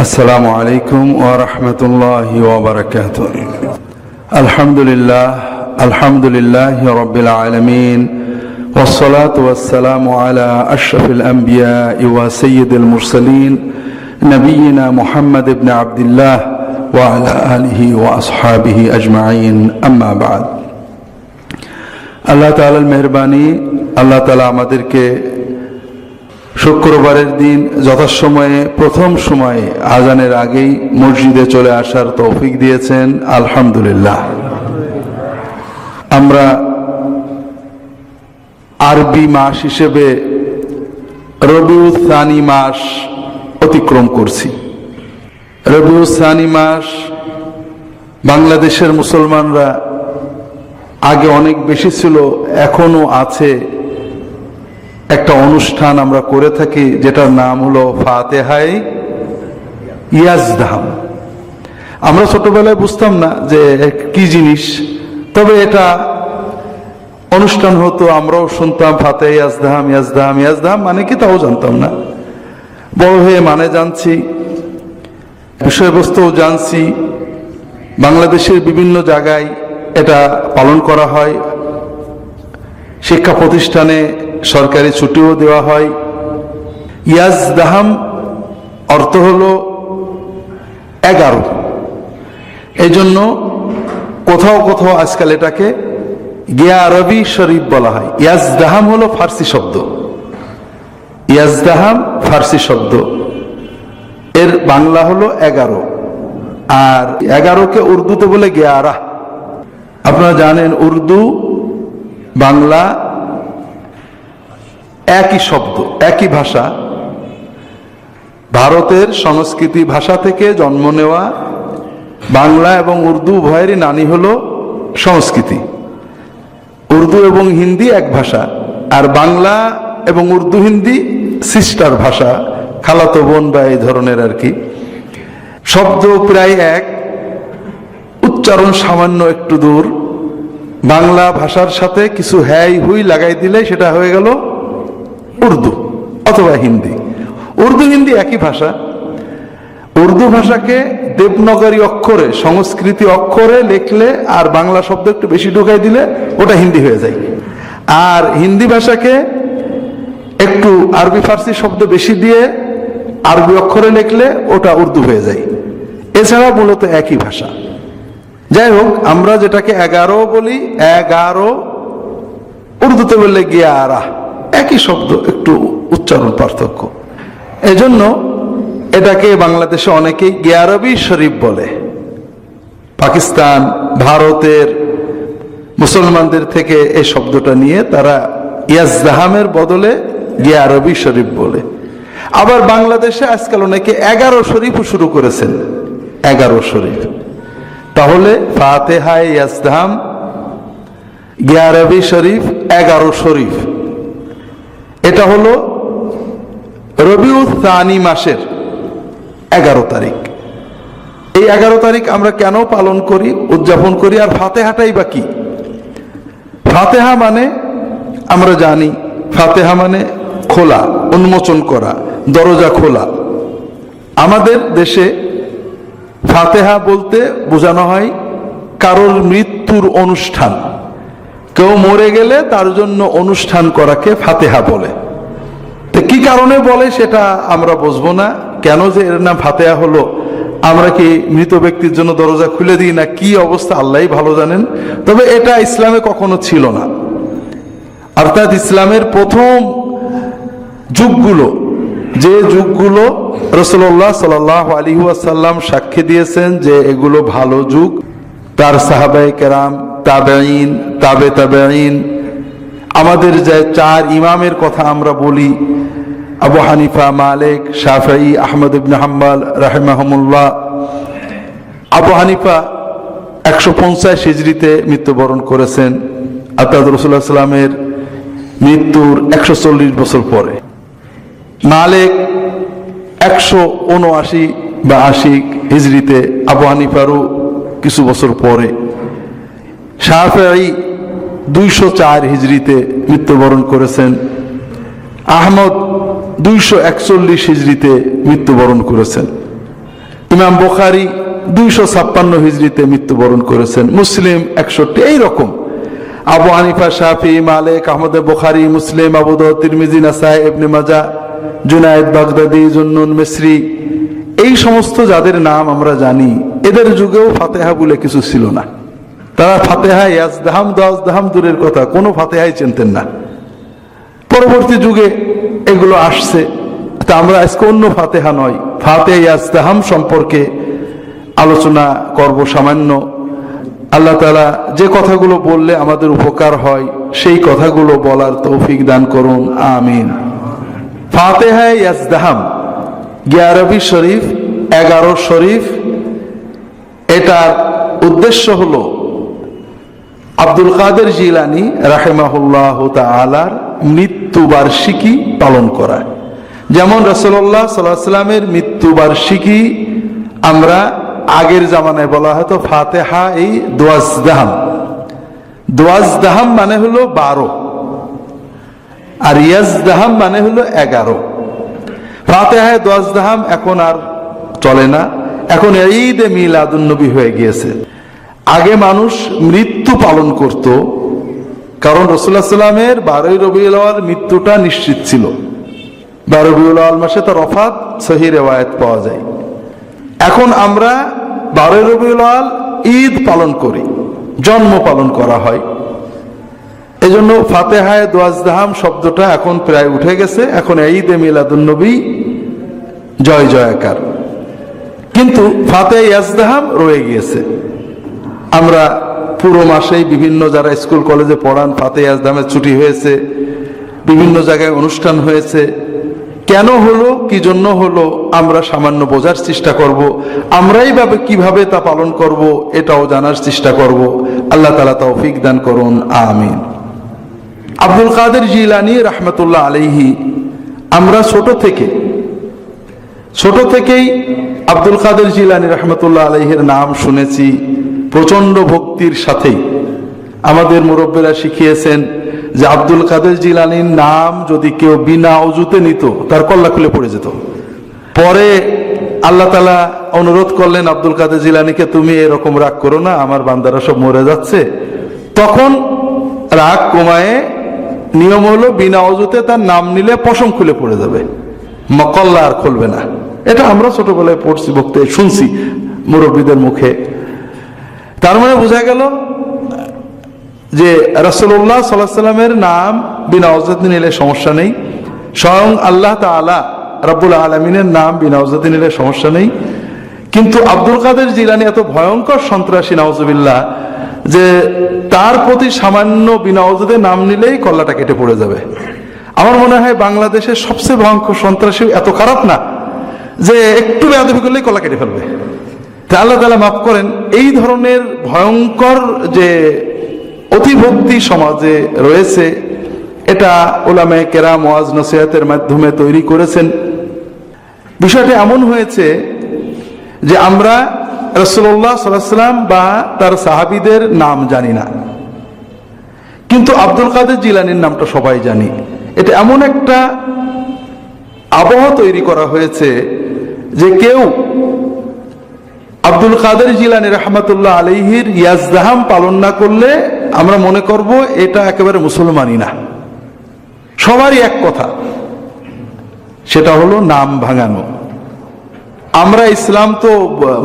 السلام عليكم ورحمة الله وبركاته. الحمد لله رب العالمين، والصلاة والسلام على أشرف الأنبياء وسيد المرسلين نبينا محمد بن عبد الله وعلى آله وأصحابه أجمعين. أما بعد. আল্লাহ তাআলার মেহেরবানি, আল্লাহ তাআলা আমাদেরকে শুক্রবারের দিন যথাসময়ে প্রথম সময়ে আজানের আগেই মসজিদে চলে আসার তৌফিক দিয়েছেন, আলহামদুলিল্লাহ। আমরা আরবি মাস হিসেবে রবিউল সানি মাস অতিক্রম করছি। রবিউল সানি মাস বাংলাদেশের মুসলমানরা আগে অনেক বেশি ছিল, এখনো আছে। একটা অনুষ্ঠান আমরা করে থাকি যেটার নাম হলো ফাতেহায়ে ইয়াজদাহাম। আমরা ছোটবেলায় বুঝতাম না যে কি জিনিস, তবে এটা অনুষ্ঠান হতো, আমরাও শুনতাম ফাতেহা ইয়াজদাহাম ইয়াজদাহাম ইয়াজদাহাম মানে কি তাও জানতাম না। বড় হয়ে মানে জানছি, বিষয়বস্তুও জানছি। বাংলাদেশের বিভিন্ন জায়গায় এটা পালন করা হয়, শিক্ষা প্রতিষ্ঠানে সরকারি ছুটিও দেওয়া হয়। ইয়াজদাহাম অর্থ হলো 11। এই জন্য কোথাও কোথাও আজকাল এটাকে গিয়া আরবি শরীফ বলা হয়। ইয়াজদাহাম হলো ফার্সি শব্দ, ইয়াজদাহাম ফার্সি শব্দ, এর বাংলা হলো 11, আর 11কে উর্দুতে বলে 11। আপনারা জানেন উর্দু বাংলা একই শব্দ, একই ভাষা। ভারতের সংস্কৃতি ভাষা থেকে জন্ম নেওয়া বাংলা এবং উর্দু উভয়েরই নানি হলো সংস্কৃতি। উর্দু এবং হিন্দি এক ভাষা, আর বাংলা এবং উর্দু হিন্দি সিস্টার ভাষা, খালাতো বোন বা এই ধরনের আর কি। শব্দ প্রায় এক, উচ্চারণ সামান্য একটু দূর। বাংলা ভাষার সাথে কিছু হ্যাই হুই লাগাই দিলে সেটা হয়ে গেল উর্দু অথবা হিন্দি। উর্দু হিন্দি একই ভাষা। উর্দু ভাষাকে দেবনাগরী অক্ষরে, সংস্কৃতি অক্ষরে লিখলে আর বাংলা শব্দ একটু বেশি ঢুকাই দিলে ওটা হিন্দি হয়ে যায়। আর হিন্দি ভাষাকে একটু আরবি ফার্সি শব্দ বেশি দিয়ে আরবি অক্ষরে লিখলে ওটা উর্দু হয়ে যায়। এছাড়া মূলত একই ভাষা। যাই হোক, আমরা যেটাকে 11 বলি, 11 উর্দুতে বললে 11, একই শব্দ, একটু উচ্চারণ পার্থক্য। এজন্য এটাকে বাংলাদেশে অনেকেই গিয়া আরবি শরীফ বলে। পাকিস্তান, ভারতের মুসলমানদের থেকে এই শব্দটা নিয়ে তারা ইয়াজদাহামের বদলে গিয়া আরবি শরীফ বলে। আবার বাংলাদেশে আজকাল অনেকে 11 শরীফও শুরু করেছেন, 11 শরীফ। তাহলে ফাতেহায়ে ইয়াজদাহাম, গিয়া আরবি শরীফ, 11 শরীফ। এটা হলো রবিউল সানি মাসের 11 তারিখ। এই 11 তারিখ আমরা কেন পালন করি, উদযাপন করি? আর ফাতেহাটাই বা কি? ফাতেহা মানে আমরা জানি, ফাতেহা মানে খোলা, উন্মোচন করা, দরজা খোলা। আমাদের দেশে ফাতেহা বলতে বোঝানো হয় কারোর মৃত্যুর অনুষ্ঠান। কেউ মরে গেলে তার জন্য অনুষ্ঠান করাকে ফাতেহা বলে। তো কি কারণে বলে সেটা আমরা বুঝবো না, কেন যে এর নাম ফাতেহা হলো। আমরা কি মৃত ব্যক্তির জন্য দরজা খুলে দিই না? কি অবস্থা আল্লাহই ভালো জানেন। তবে এটা ইসলামে কখনো ছিল না। অর্থাৎ ইসলামের প্রথম যুগগুলো, যে যুগগুলো রাসূলুল্লাহ সাল্লাল্লাহু আলাইহি ওয়াসাল্লাম সাক্ষী দিয়েছেন যে এগুলো ভালো যুগ, তার সাহাবায়ে কেরাম, তাবেঈন, তাবে তাবেঈন, আমাদের যে 4 ইমামের কথা আমরা বলি, আবু হানিফা, মালিক, শাফিঈ, আহমদ ইবনে হাম্বল রাহিমাহুমুল্লাহ। আবু হানিফা 150 হিজরিতে মৃত্যুবরণ করেছেন, অর্থাৎ রাসূলুল্লাহ সাল্লাল্লাহু আলাইহি ওয়াসাল্লামের মৃত্যুর 140 বছর পরে। মালিক 179 বা 80 হিজরিতে, আবু হানিফারও কিছু বছর পরে। শাফিঈ 204 হিজরিতে মৃত্যুবরণ করেছেন। আহমদ 241 হিজরিতে মৃত্যুবরণ করেছেন। ইমাম বুখারী 256 হিজরিতে মৃত্যুবরণ করেছেন, মুসলিম 61, এইরকম আবু হানিফা, শাফি, মালিক, আহমদ, বুখারী, মুসলিম, আবু দাউদ, তিরমিজি, নাসাই, ইবনে মাজাহ, জুনায়েদ বাগদাদি, জুন্নুন মিসরি, এই সমস্ত যাদের নাম আমরা জানি, এদের যুগেও ফাতিহা বলে কিছু ছিল না। তারা ফাতিহা ইয়াজদাহাম দাওয়াজদাহাম দূরের কথা, কোনো ফাতিহাই চিনতেন না। পরবর্তী যুগে এগুলো আসছে, তা আমরা আজকে অন্য ফাতিহা নয়, ফাতিহা ইয়াজদাহাম সম্পর্কে আলোচনা করব সামান্য। আল্লাহ তাআলা যে কথাগুলো বললে আমাদের উপকার হয় সেই কথাগুলো বলার তৌফিক দান করুন, আমিন। ফাতিহা ইয়াজদাহাম 11 শরীফ, 11 শরীফ, এটার উদ্দেশ্য হলো আব্দুল কাদের জিলানী রাহিমাহুল্লাহু তাআলার মৃত্যুবার্ষিকী পালন করা। যেমন রাসূলুল্লাহ সাল্লাল্লাহু আলাইহি ওয়াসাল্লামের মৃত্যুবার্ষিকী আমরা আগের জামানায় বলা হতো ফাতিহা এই দোয়াজদাহাম। দোয়াজদাহাম মানে হলো 12, আর ইয়াজদাহাম মানে হলো 11। ফাতিহা দোয়াজদাহাম এখন আর চলে না, এখন ঈদে মিলাদুন নবী হয়ে গিয়েছে। আগে মানুষ মৃত্যু পালন করত, কারণ রাসূলুল্লাহ সাল্লাল্লাহু আলাইহি ওয়াসাল্লামের 12 রবিউল আউয়াল মৃত্যুটা নিশ্চিত ছিল। 12 রবিউল আউয়াল মাসে তার ওফাত সহিহ রিওয়ায়াত পাওয়া যায়। এখন আমরা 12 রবিউল আউয়াল ঈদ পালন করি, জন্ম পালন করা হয়। এজন্য ফাতিহায়ে দোয়াজদাহাম শব্দটা এখন প্রায় উঠে গেছে, এখন ঈদে মিলাদুন নবী জয় জয়কার। কিন্তু ফাতিহা ইয়াজদাহাম রয়ে গিয়েছে। আমরা পুরো মাসেই বিভিন্ন যারা স্কুল কলেজে পড়ান, ফাতিহা ইয়াজদাহামের ছুটি হয়েছে, বিভিন্ন জায়গায় অনুষ্ঠান হয়েছে। কেন হলো, কি জন্য হলো, আমরা সামান্য বোঝার চেষ্টা করব, আমরাই ভাবে কিভাবে তা পালন করব এটাও জানার চেষ্টা করব। আল্লাহ তাআলা তৌফিক দান করুন, আমিন। আব্দুল কাদের জিলানী রাহমাতুল্লাহ আলাইহি, আমরা ছোট থেকেই আব্দুল কাদের জিলানী রাহমাতুল্লাহ আলাইহির নাম শুনেছি প্রচন্ড ভক্তির সাথেই। আমাদের মুরব্বিরা শিখিয়েছেন যে আব্দুল কাদের জিলানীর নাম যদি কেউ বিনা ওযুতে নিত তার কল্লা খুলে পড়ে যেত। পরে আল্লাহ তাআলা অনুরোধ করলেন আব্দুল কাদের জিলানীকে, তুমি এরকম রাগ করো না, আমার বান্দারা সব মরে যাচ্ছে। তখন রাগ কমায়ে নিয়ম হলো বিনা ওযুতে তার নাম নিলে পশম খুলে পড়ে যাবে, কল্লা আর খুলবে না। এটা আমরা ছোটবেলায় পড়ছি, বক্তব্য শুনছি মুরব্বীদের মুখে। তার মানে বোঝা গেল যে রাসূলুল্লাহ সাল্লাল্লাহু আলাইহি ওয়াসাল্লামের নাম বিনা ওযুতে নিলে সমস্যা নেই, স্বয়ং আল্লাহ তাআলা রাব্বুল আলামিনের নাম বিনা ওযুতে নিলে সমস্যা নেই। কিন্তু আব্দুল কাদের জিলানী এত ভয়ঙ্কর সন্ত্রাসী, নাউজুবিল্লাহ, যে তার প্রতি সামান্য বিনা ওযুতে নাম নিলেই কল্লাটা কেটে পড়ে যাবে। আমার মনে হয় বাংলাদেশের সবচেয়ে ভয়ঙ্কর সন্ত্রাসী এত খারাপ না যে একটু বেয়াদবি করলেই কল্লা কেটে ফেলবে। তা আল্লাহ তাআলা মাফ করেন। এই ধরনের ভয়ঙ্কর যে অতিভক্তি সমাজে রয়েছে, এটা উলামায়ে কেরাম ওয়াজ নসিহতের মাধ্যমে তৈরি করেছেন। বিষয়টা এমন হয়েছে যে আমরা রাসূলুল্লাহ সাল্লাল্লাহু আলাইহি ওয়াসাল্লাম বা তার সাহাবীদের নাম জানি না, কিন্তু আব্দুল কাদের জিলানীর নামটা সবাই জানি। এটা এমন একটা আবহাওয়া তৈরি করা হয়েছে যে কেউ আব্দুল কাদের জিলানী রাহমাতুল্লাহ আলাইহির ইয়াজদাহাম পালন না করলে আমরা মনে করব এটা একেবারে মুসলমানই না। সবারই এক কথা, সেটা হলো নাম ভাঙানো। আমরা ইসলাম তো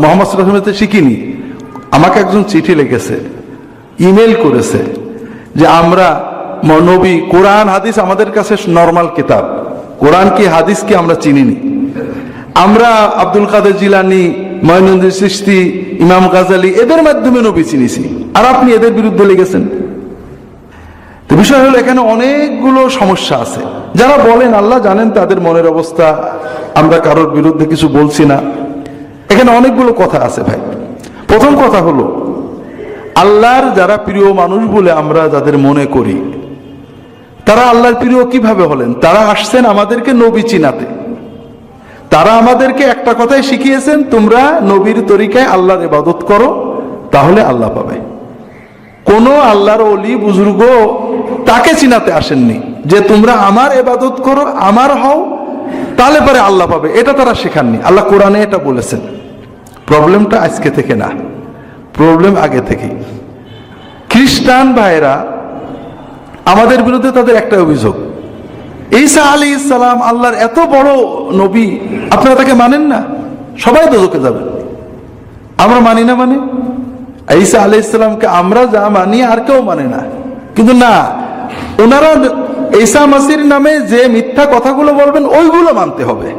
মুহাম্মদ সাল্লাল্লাহু আলাইহি ওয়াসাল্লাম শিখিনি। আমাকে একজন চিঠি লিখেছে, ইমেল করেছে যে আমরা নবী, কোরআন হাদিস আমাদের কাছে নরমাল কিতাব, কোরআন কি হাদিস কি আমরা চিনিনি। আমরা আব্দুল কাদের জিলানী, মঈনুদ্দিন চিশতি, ইমাম গাজালি এদের মাধ্যমে নবী চিনিছি, আর আপনি এদের বিরুদ্ধে লেগেছেন। তো বিষয় হলো এখানে অনেকগুলো সমস্যা আছে। যারা বলেন আল্লাহ জানেন তাদের মনের অবস্থা, আমরা কারোর বিরুদ্ধে কিছু বলছি না। এখানে অনেকগুলো কথা আছে ভাই। প্রথম কথা হলো, আল্লাহর যারা প্রিয় মানুষ বলে আমরা যাদের মনে করি, তারা আল্লাহর প্রিয় কিভাবে হলেন? তারা আসছেন আমাদেরকে নবী চিনাতে। তারা আমাদেরকে একটা কথাই শিখিয়েছেন, তোমরা নবীর তরিকায় আল্লাহর ইবাদত করো, তাহলে আল্লাহ পাবে। কোন আল্লাহর ওলি বুজুর্গ তাকে চিনাতে আসেননি যে তোমরা আমার ইবাদত করো, আমার হও, তাহলে পরে আল্লাহ পাবে। এটা তারা শেখাননি। আল্লাহ কোরআনে এটা বলেছেন। প্রবলেমটা আজকে থেকে না, প্রবলেম আগে থেকে। খ্রিস্টান ভাইরা আমাদের বিরুদ্ধে তাদের একটা অভিযোগ, ঈসা আলাইহিস সালাম আল্লাহর এত বড় নবী, আপনারা তাকে মানেন না, সবাই দোজখে যাবেন। আমরা মানি না, মানে ঈসা আলাইহিস সালামকে আমরা যা মানি আর কেউ মানে না। কিন্তু না, ওনারা ঈসা মাসির নামে যে মিথ্যা কথাগুলো বলবেন ওইগুলো মানতে হবে,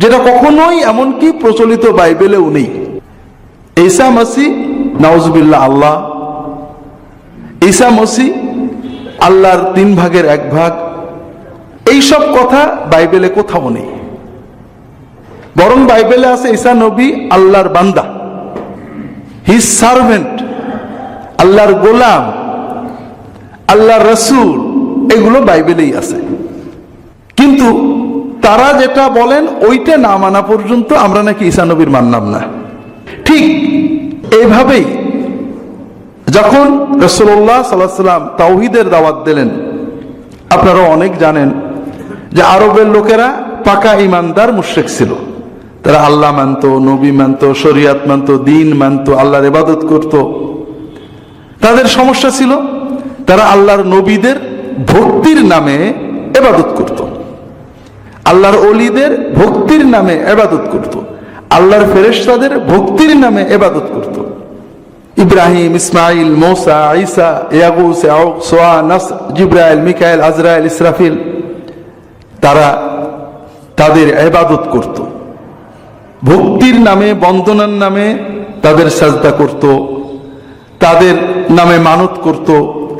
যেটা কখনোই এমনকি প্রচলিত বাইবেলেও নেই। ঈসা মাসি নাউজুবিল্লাহ আল্লাহ, ঈসা মাসি আল্লাহর 3 ভাগের 1 ভাগ, এইসব কথা বাইবেলে কোথাও নেই। বরং বাইবেলে আছে ঈসা নবী আল্লাহর বান্দা, হিজ সার্ভেন্ট, আল্লাহর গোলাম, আল্লাহর রাসূল, এগুলো বাইবেলেই আছে। কিন্তু তারা যেটা বলেন ওইটা না মানা পর্যন্ত আমরা নাকি ঈসা নবীর মানলাম না। ঠিক এইভাবেই যখন রাসূলুল্লাহ সাল্লাল্লাহু আলাইহি ওয়াসাল্লাম তাওহীদের দাওয়াত দিলেন, আপনারা অনেক জানেন যে আরবের লোকেরা পাকা ঈমানদার মুশরিক ছিল। তারা আল্লাহ মানত, নবী মানত, শরীয়ত মানত, দ্বীন মানত, আল্লাহর ইবাদত করত। তাদের সমস্যা ছিল তারা আল্লাহর নবীদের ভক্তির নামে ইবাদত করত, আল্লাহর ওলিদের ভক্তির নামে ইবাদত করত, আল্লাহর ফেরেশতাদের ভক্তির নামে ইবাদত করত। ইব্রাহিম, ইসমাইল, মূসা, ঈসা, ইয়াগুস, ইয়াউক, সোয়া, নাসর, জিবরাইল, মিকাইল, আজরাইল, ইসরাফিল, তারা তাদের ইবাদত করত। ভক্তির নামে, বন্দনার নামে তাদের সাজদা করত, তাদের নামে মানত করত,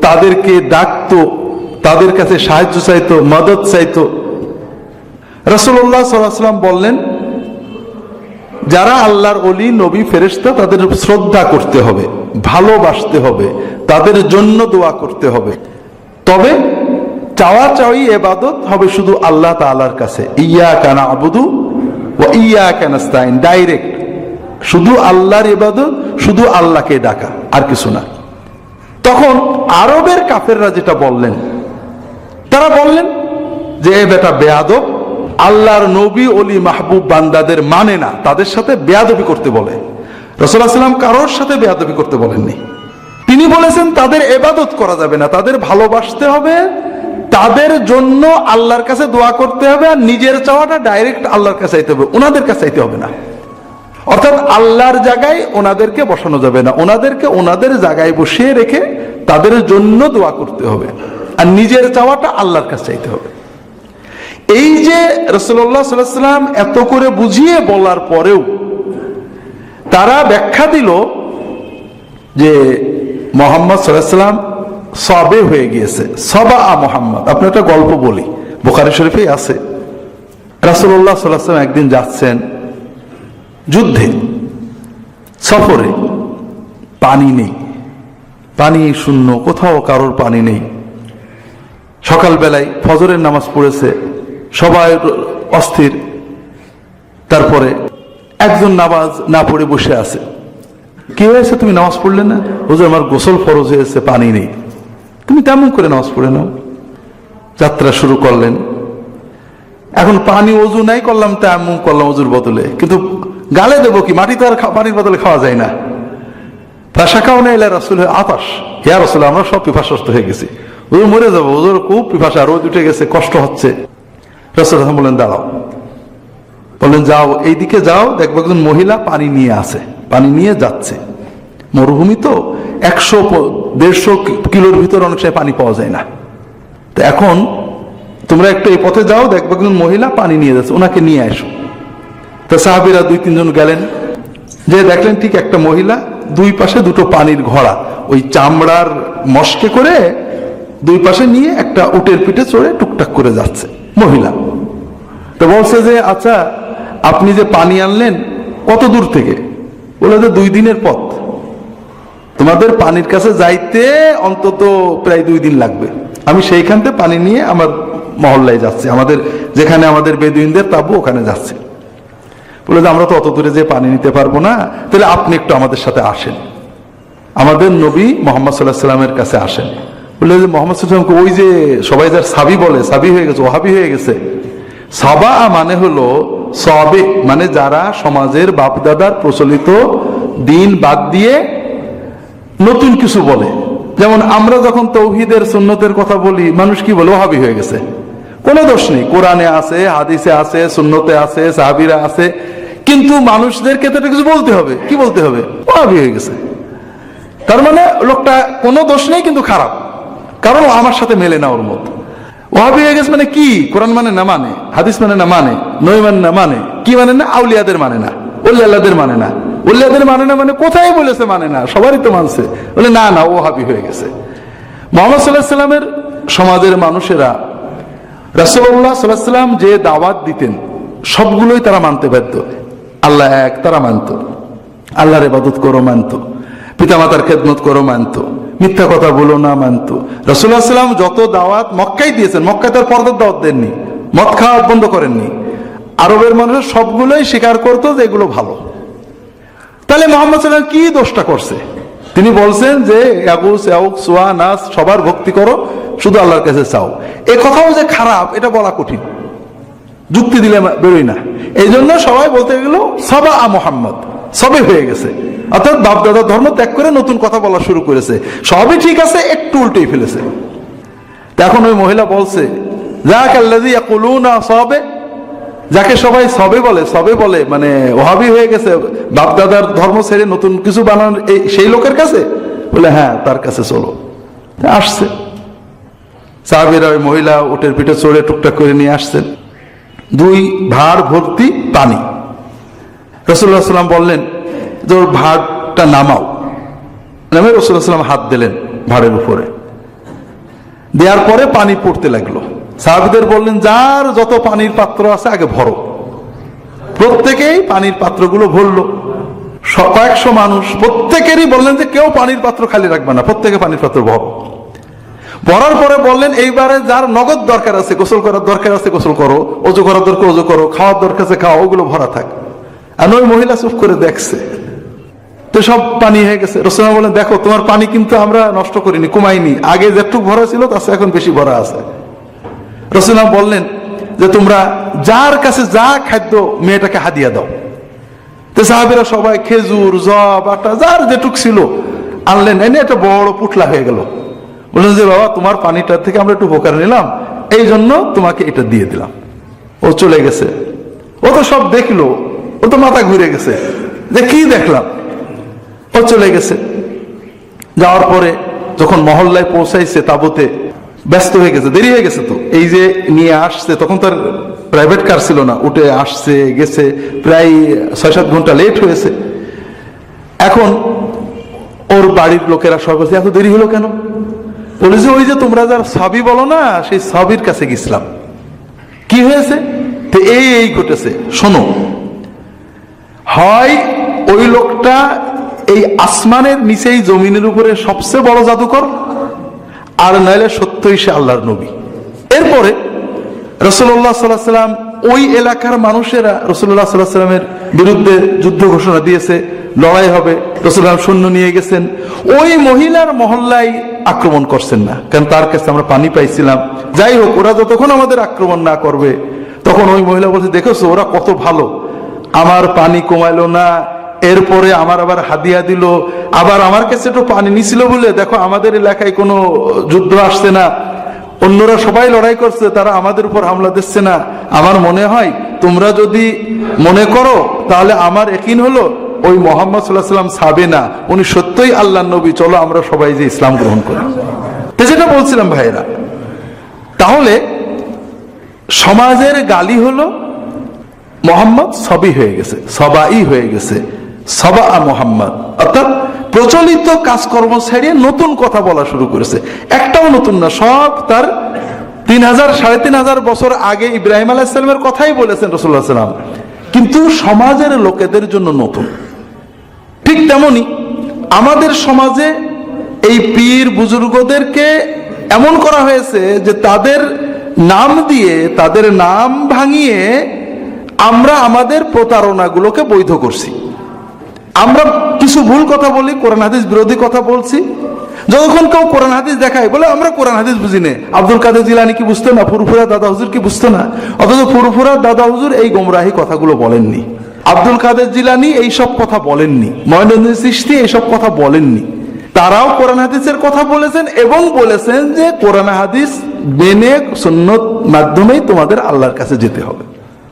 তাদেরকে ডাকতো, তাদের কাছে সাহায্য চাইতো, মদত চাইতো। রাসূলুল্লাহ সাল্লাল্লাহু আলাইহি ওয়াসাল্লাম বললেন, যারা আল্লাহর ওলি, নবী, ফেরেশতা, তাদের শ্রদ্ধা করতে হবে, ভালোবাসতে হবে, তাদের জন্য দোয়া করতে হবে। তবে চাওয়া চাওয়ি ইবাদত হবে শুধু আল্লাহ তাআলার কাছে। ইয়্যাকা না'বুদু ওয়া ইয়্যাকা নাস্তাইন, ডাইরেক্ট শুধু আল্লাহর ইবাদত, শুধু আল্লাহকে ডাকা, আর কিছু না। তখন আরবের কাফেররা যেটা বললেন, তারা বললেন যে এ বেটা বেয়াদব, আল্লাহর নবী, ওলি, মাহবুব বান্দাদের মানে না, তাদের সাথে বেয়াদবি করতে বলে। রাসূলুল্লাহ সাল্লাল্লাহু আলাইহি ওয়াসাল্লাম কারোর সাথে বেয়াদবি করতে বলেননি। তিনি বলেছেন তাদের ইবাদত করা যাবে না, তাদের ভালোবাসতে হবে, তাদের জন্য আল্লাহর কাছে দোয়া করতে হবে, আর নিজের চাওয়াটা ডাইরেক্ট আল্লাহর কাছে চাইতে হবে, ওনাদের কাছে চাইতে হবে না। অর্থাৎ আল্লাহর জায়গায় ওনাদেরকে বসানো যাবে না, ওনাদেরকে ওনাদের জায়গায় বসিয়ে রেখে তাদের জন্য দোয়া করতে হবে, আর নিজের চাওয়াটা আল্লাহর কাছে চাইতে হবে। এই যে রাসূলুল্লাহ সাল্লাল্লাহু আলাইহি ওয়াসাল্লাম এত করে বুঝিয়ে বলার পরেও তারা ব্যাখ্যা দিল যে মুহাম্মদ সাল্লাল্লাহু আলাইহি ওয়াসাল্লাম সবে হয়ে গিয়েছে, সবা মুহাম্মদ। আপনার একটা গল্প বলি, বুখারী শরীফেই আছে। রাসূলুল্লাহ সাল্লাল্লাহু আলাইহি ওয়াসাল্লাম একদিন যাচ্ছেন যুদ্ধে, সফরে, পানি নেই, পানি শূন্য, কোথাও কারোর পানি নেই। সকালবেলায় ফজরের নামাজ পড়েছে, সবাই অস্থির। তারপরে একজন নামাজ না পড়ে বসে আছে। কি হয়েছে, তুমি নামাজ পড়লে না? হুজুর, আমার গোসল ফরজ হয়েছে, পানি নেই। তুমি তেমন করে নামাজ পড়ে নাও। যাত্রা শুরু করলেন। এখন পানি ওযু নাই, করলাম তেমন করলাম ওযুর বদলে, কিন্তু গালে দেবো কি? মাটি তো আর পানির বদলে খাওয়া যায় না। ফাশাকাউনা ইলা রাসূল আতাশ, ইয়া রাসূল, আমরা সব পিপাসার্থ হয়ে গেছি, হুজুর মরে যাবো, হুজুর খুব পিপাসা, রোদ উঠে গেছে, কষ্ট হচ্ছে। রাসূল বললেন দাঁড়াও, বললেন যাও, এইদিকে যাও, দেখবো একজন মহিলা পানি নিয়ে আসে, পানি নিয়ে যাচ্ছে। মরুভূমি তো, 100-150 কিলোর ভিতরে অনেক সময় পানি পাওয়া যায় না। তো এখন তোমরা একটু এই পথে যাও, দেখবো একজন মহিলা পানি নিয়ে যাচ্ছে, ওনাকে নিয়ে আসো। তো সাহাবীরা 2-3 জন গেলেন, যে দেখলেন ঠিক একটা মহিলা, দুই পাশে দুটো পানির ঘোড়া, ওই চামড়ার মস্কে করে দুই পাশে নিয়ে একটা উটের পিঠে চড়ে টুকটাক করে যাচ্ছে মহিলা। তো বলছে যে আচ্ছা, আপনি যে পানি আনলেন কত দূর থেকে? বলে যে 2 দিনের পথ, তোমাদের পানির কাছে যাইতে অন্তত প্রায় 2 দিন লাগবে। আমি সেইখান থেকে পানি নিয়ে আমার মহল্লায় যাচ্ছি, আমাদের যেখানে আমাদের বেদুইনদের তাবু, ওখানে যাচ্ছি। বলে যে আমরা তো অত দূরে যে পানি নিতে পারবো না, তাহলে আপনি একটু আমাদের সাথে আসেন, আমাদের নবী মুহাম্মদ সাল্লাল্লাহু আলাইহি ওয়াসাল্লামের কাছে আসেন। বলে যে মুহাম্মদ সাল্লাল্লাহু আলাইহি ওয়াসাল্লামকে ওই যে সবাই যার সাবি বলে, সাবি হয়ে গেছে, ওহাবি হয়ে গেছে। সাবা মানে হলো সাবে, মানে যারা সমাজের বাপদাদার প্রচলিত দিন বাদ দিয়ে নতুন কিছু বলে। যেমন আমরা যখন তৌহিদের সুন্নতের কথা বলি, মানুষ কি বলে? ওহাবি হয়ে গেছে। কোনো দোষ নেই, কোরআনে আছে, হাদিসে আছে, সুন্নতে আছে, সাহাবীরা আছে, কিন্তু মানুষদেরকে তো কিছু বলতে হবে। কি বলতে হবে? ওহাবি হয়ে গেছে। তার মানে লোকটা কোনো দোষ নেই, কিন্তু খারাপ, কারণ আমার সাথে মেলে না ওর মত। ওহাবি হয়ে গেছে মানে কি? কোরআন মানে না, মানে হাদিস মানে না, মানে নই মানে না, মানে কি মানে না? আউলিয়াদের মানে না, ওলিয়াদের মানে না। ওলিয়াদের মানে না মানে কোথায় বলেছে মানে না? সবারই তো মানছে, বলে না না, ওহাবি হয়ে গেছে। মুহাম্মদ সাল্লাল্লাহু আলাইহি সাল্লামের সমাজের মানুষেরা রাসূলুল্লাহ সাল্লাল্লাহু আলাইহি সাল্লাম যে দাওয়াত দিতেন সবগুলোই তারা মানতে বাধ্য। আল্লাহ এক, তারা মানত। আল্লাহর ইবাদত করো, মানত। পিতামাতার খেদমত করো, মানত। মিথ্যা কথা বলো না, মানত। রাসূলুল্লাহ সাল্লাল্লাহু আলাইহি সাল্লাম যত দাওয়াত মক্কায় দিয়েছেন, মক্কায় তার পর্দার দাওয়াত দেননি, মদ খাওয়া বন্ধ করেননি। আরবের মানুষ সবগুলোই স্বীকার করতো যে এগুলো ভালো। তাহলে মুহাম্মদ সাল্লাল্লাহু আলাইহি সাল্লাম কি দোষটা করছে? তিনি বলছেন যে ইয়াগুস, ইয়াউক, সুয়া, নাস সবার ভক্তি করো, শুধু আল্লাহর কাছে চাও। এ কথাও যে খারাপ এটা বলা কঠিন, যুক্তি দিলে বেরোয় না। এই জন্য সবাই বলতে গেল সাবা মুহাম্মদ, সবে হয়ে গেছে, অর্থাৎ বাপদাদার ধর্ম ত্যাগ করে নতুন কথা বলা শুরু করেছে। সবই ঠিক আছে, একটু উল্টেই ফেলেছে। এখন ওই মহিলা বলছে যাকাল্লাযী ইয়াকুলুনা সাবে, যাকে সবাই সবে বলে, সবে বলে মানে ওহাবি হয়ে গেছে, বাপদাদার ধর্ম ছেড়ে নতুন কিছু বানানোর সেই লোকের কাছে, বলে হ্যাঁ তার কাছে চলো। আসছে সাহাবীরা, ওই মহিলা উটের পিঠে চড়ে টুকটাক করে নিয়ে আসছেন 2 ভাঁড় ভর্তি পানি। রাসূলুল্লাহ সাল্লাল্লাহু আলাইহি ওয়াসাল্লাম বললেন যে ওর ভাঁড়টা নামাও। নামে রাসূলুল্লাহ সাল্লাল্লাহু আলাইহি ওয়াসাল্লাম হাত দিলেন ভাঁড়ের উপরে, দেওয়ার পরে পানি পড়তে লাগলো। সাহাবীদের বললেন যার যত পানির পাত্র আছে আগে ভরো। প্রত্যেকেই পানির পাত্রগুলো ভরলো। কয়েকশো মানুষ, প্রত্যেকেরই বললেন যে কেউ পানির পাত্র খালি রাখবে না, প্রত্যেকে পানির পাত্র ভরো। ভরার পরে বললেন এইবারে যার নগদ দরকার আছে, গোসল করার দরকার আছে গোসল করো, ওযু করার দরকার ওযু করো, খাওয়ার দরকার আছে খাও, ওগুলো ভরা থাক। আর ওই মহিলা চুপ করে দেখছে, তো সব পানি হয়ে গেছে। রাসূলুল্লাহ বলেন দেখো তোমার পানি কিন্তু আমরা নষ্ট করিনি, কমাইনি, আগে যেটুকু ভরা ছিল তার চেয়ে এখন বেশি ভরা আছে। রাসূলুল্লাহ বললেন যে তোমরা যার কাছে যা খাদ্য মেয়েটাকে হাদিয়া দাও। তো সাহাবীরা সবাই খেজুর, জব, আটা যার যেটুক ছিল আনলেন, এনে একটা বড় পুটলা হয়ে গেল। বললেন যে বাবা তোমার পানিটা থেকে আমরা একটু উপকার নিলাম, এই জন্য তোমাকে এটা দিয়ে দিলাম। ও চলে গেছে। ও তো সব দেখলো, ও তো মাথা ঘুরে গেছে যে কি দেখলাম। ও চলে গেছে। যাওয়ার পরে যখন মহল্লায় পৌঁছাইছে, তাবুতে ব্যস্ত হয়ে গেছে, দেরি হয়ে গেছে। তো এই যে নিয়ে আসছে, তখন তার প্রাইভেট কার ছিল না, উঠে আসছে গেছে, প্রায় 6-7 ঘন্টা লেট হয়েছে। এখন ওর বাড়ির লোকেরা সবাই বলছে এত দেরি হলো কেন? বলেছে ওই যে তোমরা যার সাবি বলো না, সেই সাবির কাছে গেছিলাম। কি হয়েছে? তো এই ঘটেছে, শোনো। হয় ওই লোকটা এই আসমানের নিচেই জমিনের উপরে সবচেয়ে বড় জাদুকর, আর নাইলে সত্যই সে আল্লাহর নবী। এরপরে রাসূলুল্লাহ সাল্লাল্লাহু আলাইহি ওয়াসাল্লাম ওই এলাকার মানুষেরা রাসূলুল্লাহ সাল্লাল্লাহু আলাইহি ওয়াসাল্লামের বিরুদ্ধে যুদ্ধ ঘোষণা দিয়েছে, লড়াই হবে। রাসূলুল্লাহ সৈন্য নিয়ে গেছেন, ওই মহিলার মহল্লায় আক্রমণ করছেন না, কারণ তার কাছে আমরা পানি পাইছিলাম। যাই হোক, ওরা যতক্ষণ আমাদের আক্রমণ না করবে, তখন ওই মহিলা বলছে দেখেছো ওরা কত ভালো, আমার পানি কমাইলো না, এরপরে আমার আবার হাদিয়া দিল, আবার আমার কাছে একটু পানি নিছিল বলে দেখো আমাদের এলাকায় কোনো যুদ্ধ আসছে না, অন্যরা সবাই লড়াই করছে, তারা আমাদের উপর হামলা দিচ্ছে না। আমার মনে হয় তোমরা যদি মনে করো তাহলে আমার ইয়াকিন হলো ওই মুহাম্মদ সাল্লাল্লাহু আলাইহি ওয়াসাল্লাম সাবে না, উনি সত্যই আল্লাহর নবী, চলো আমরা সবাই যে ইসলাম গ্রহণ করি। তো যেটা বলছিলাম ভাইরা, তাহলে সমাজের গালি হলো মুহাম্মদ সবই হয়ে গেছে, সবাই হয়ে গেছে, সবা মুহাম্মদ, অর্থাৎ প্রচলিত কাজকর্ম ছেড়ে নতুন কথা বলা শুরু করেছে। একটাও নতুন না, সব তার 3000-3500 বছর আগে ইব্রাহিম আলাইহিস সালামের কথাই বলেছেন রাসূলুল্লাহ সাল্লাল্লাহু আলাইহি ওয়াসাল্লাম, কিন্তু সমাজের লোকেদের জন্য নতুন। ঠিক তেমনি আমাদের সমাজে এই পীর বুজুর্গদেরকে এমন করা হয়েছে যে তাদের নাম দিয়ে, তাদের নাম ভাঙিয়ে আমরা আমাদের প্রতারণাগুলোকে বৈধ করছি। আমরা কিছু ভুল কথা বলি, কোরআন হাদিস বিরোধী কথা বলছি, যতক্ষণ কেউ কোরআন হাদিস দেখায় বলে আমরা কোরআন হাদিস বুঝি না। আব্দুল কাদের জিলানী কি বুঝতো না? ফুরফুরা দাদা হুজুর কি বুঝতো না? অথচ ফুরফুরা দাদা হুজুর এই গোমরাহি কথাগুলো বলেননি, আব্দুল কাদের জিলানী এইসব কথা বলেননি, মঈনুদ্দিন চিশতি এইসব কথা বলেননি। তারাও কোরআন হাদিসের কথা বলেছেন এবং বলেছেন যে কোরআন হাদিস মেনে সুন্নত মাধ্যমেই তোমাদের আল্লাহর কাছে যেতে হবে।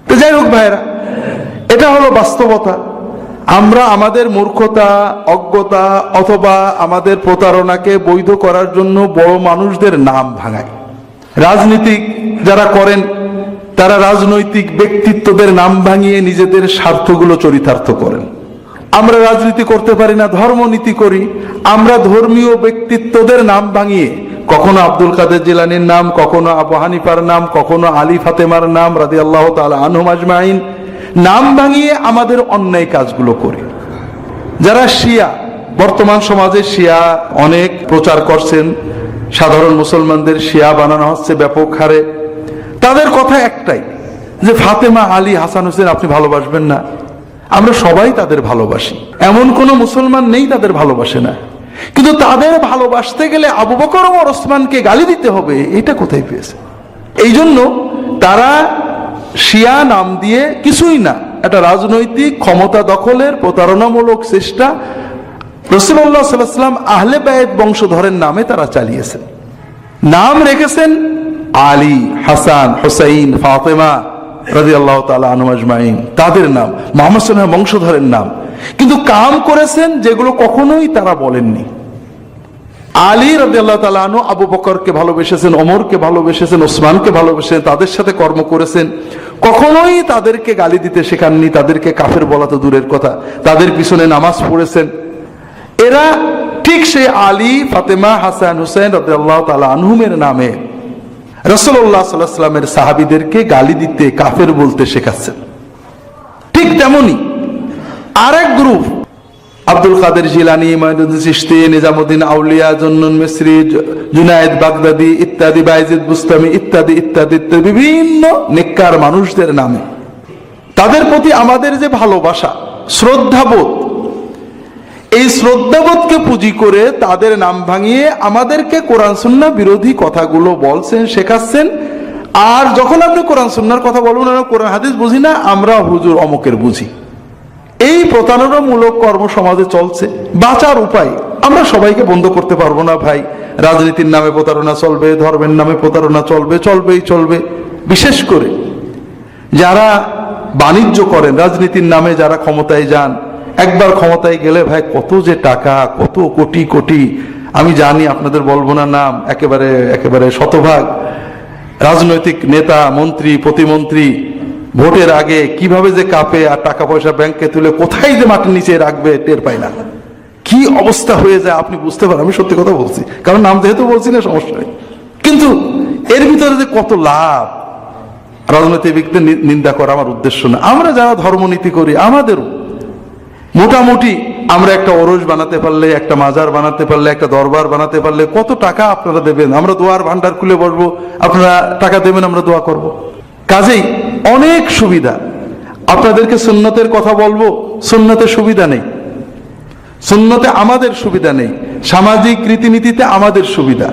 তো যাই হোক ভাইরা, এটা হলো বাস্তবতা। আমরা আমাদের মূর্খতা, অজ্ঞতা অথবা আমাদের প্রতারণাকে বৈধ করার জন্য বড় মানুষদের নাম ভাঙাই। রাজনীতিক যারা করেন তারা রাজনৈতিক ব্যক্তিত্বদের নাম ভাঙিয়ে নিজেদের স্বার্থগুলো চরিতার্থ করেন। আমরা রাজনীতি করতে পারি না, ধর্মনীতি করি। আমরা ধর্মীয় ব্যক্তিত্বদের নাম ভাঙিয়ে কখনো আব্দুল কাদের জিলানীর নাম, কখনো আবু হানিফার নাম, কখনো আলী ফাতেমার নাম রাদিয়াল্লাহু তাআলা আনহুম আজমাইন নাম ভাঙিয়ে আমাদের অন্যায় কাজগুলো করি। যারা শিয়া, বর্তমান সমাজে শিয়া অনেক প্রচার করছেন, সাধারণ মুসলমানদের শিয়া বানানো হচ্ছে ব্যাপক হারে। তাদের কথা একটাই যে ফাতেমা, আলী, হাসান, হোসেন আপনি ভালোবাসবেন না। আমরা সবাই তাদের ভালোবাসি, এমন কোন মুসলমান নেই তাদের ভালোবাসে না। কিন্তু তাদের ভালোবাসতে গেলে আবু বকর ওমর ওসমানকে গালি দিতে হবে, এটা কোথায় পেয়েছে? এই জন্য তারা শিয়া নাম দিয়ে কিছুই না, একটা রাজনৈতিক ক্ষমতা দখলের প্রতারণামূলক চেষ্টা রাসূলুল্লাহ সাল্লাল্লাহু আলাইহি ওয়াসাল্লাম আহলে বায়ত বংশধরের নামে তারা চালিয়েছেন। নাম রেখেছেন আলী, হাসান, হুসাইন, ফাতেমা রাদিয়াল্লাহু তাআলা আনহুম আজমাইন, তাদের নাম, মুহাম্মদ সাল্লাল্লাহু আলাইহি ওয়াসাল্লাম বংশধরের নাম। কিন্তু কাম করেছেন যেগুলো কখনোই তারা বলেননি। আলী রাদিয়াল্লাহু তাআলা আনহু আবু বকরকে ভালোবেসেছেন, ওমরকে ভালোবেসেছেন, ওসমানকে ভালোবেসেছেন, তাদের সাথে কর্ম করেছেন। কখনোই তাদেরকে গালি দিতে শেখাননি, তাদেরকে কাফের বলা তো দূরের কথা, তাদের পিছনে নামাজ পড়েছেন। এরা ঠিক সেই আলী, ফাতেমা, হাসান, হুসাইন রাদিয়াল্লাহু তাআলা আনহুমের নামে রাসূলুল্লাহ সাল্লাল্লাহু আলাইহি ওয়াসাল্লামের সাহাবীদেরকে গালি দিতে, কাফের বলতে শেখাচ্ছেন। ঠিক তেমনি আরেক গ্রুপ আব্দুল কাদের জিলানী, মঈনুদ্দিন চিশতি, নিজামুদ্দিন আউলিয়া, জুন্নুন মিসরি, জুনায়েদ বাগদাদি ইত্যাদি, বায়েজিদ বুস্তামি ইত্যাদি ইত্যাদি ইত্যাদি বিভিন্ন নেককার মানুষদের নামে তাদের প্রতি আমাদের যে ভালোবাসা, শ্রদ্ধাবোধ, এই শ্রদ্ধাবোধকে পুঁজি করে তাদের নাম ভাঙিয়ে আমাদেরকে কোরআন সুন্নাহ বিরোধী কথাগুলো বলছেন, শেখাচ্ছেন। আর যখন আপনি কোরআন সুন্নাহর কথা বলবেন, আমরা কোরআন হাদিস বুঝি না, আমরা হুজুর অমুকের বুঝি, এই প্রতারণামূলক কর্ম সমাজে চলছে। বাঁচার উপায় আমরা সবাইকে বন্ধ করতে পারবো না ভাই। রাজনীতির নামে প্রতারণা চলবে, ধর্মের নামে প্রতারণা চলবে, চলবেই চলবে। বিশেষ করে যারা বাণিজ্য করেন, রাজনীতির নামে যারা ক্ষমতায় যান, একবার ক্ষমতায় গেলে ভাই কত যে টাকা, কত কোটি কোটি, আমি জানি, আপনাদের বলবো না নাম, একেবারে একেবারে শতভাগ রাজনৈতিক নেতা, মন্ত্রী, প্রতিমন্ত্রী ভোটের আগে কিভাবে যে কাঁপে আর টাকা পয়সা ব্যাংকে তুলে কোথায় যে মাটির নিচে রাখবে টের পায় না। কি অবস্থা হয়ে যায় আপনি বুঝতে পারেন। আমি সত্যি কথা বলছি, কারণ নাম যেহেতু বলছি না, সমস্যা নেই। কিন্তু এর ভিতরে যে কত লাভ, রাজনৈতিক ব্যক্তির নিন্দা করা আমার উদ্দেশ্য না। আমরা যারা ধর্মনীতি করি, আমাদেরও মোটামুটি আমরা একটা ওরস বানাতে পারলে, একটা মাজার বানাতে পারলে, একটা দরবার বানাতে পারলে কত টাকা আপনারা দেবেন। আমরা দোয়ার ভান্ডার খুলে বসবো, আপনারা টাকা দেবেন, আমরা দোয়া করব। কাজেই অনেক সুবিধা। আপনাদেরকে সুন্নতের কথা বলবো, সুন্নতে সুবিধা নেই, সুন্নতে আমাদের সুবিধা নেই, সামাজিক রীতিনীতিতে আমাদের সুবিধা।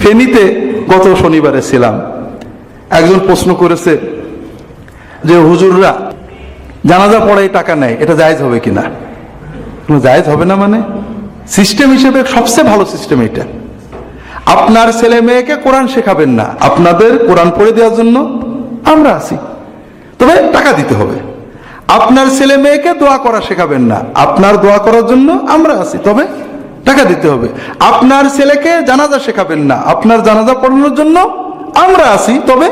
ফেনীতে গত শনিবারে ছিলাম, একজন প্রশ্ন করেছে যে হুজুররা জানাজা পড়ায় টাকা নেয়, এটা জায়েজ হবে কিনা? জায়েজ হবে না মানে? সিস্টেম হিসেবে সবচেয়ে ভালো সিস্টেম এটা। আপনার ছেলে মেয়েকে কোরআন শেখাবেন না, আপনাদের কোরআন পড়ে দেওয়ার জন্য আমরা আছি, তবে টাকা দিতে হবে। আপনার ছেলে মেয়েকে দোয়া করা শেখাবেন না, আপনার দোয়া করার জন্য আমরা আছি, তবে টাকা দিতে হবে। আপনার ছেলেকে জানাজা শেখাবেন না, আপনার জানাজা পড়ানোর জন্য আমরা আছি, তবে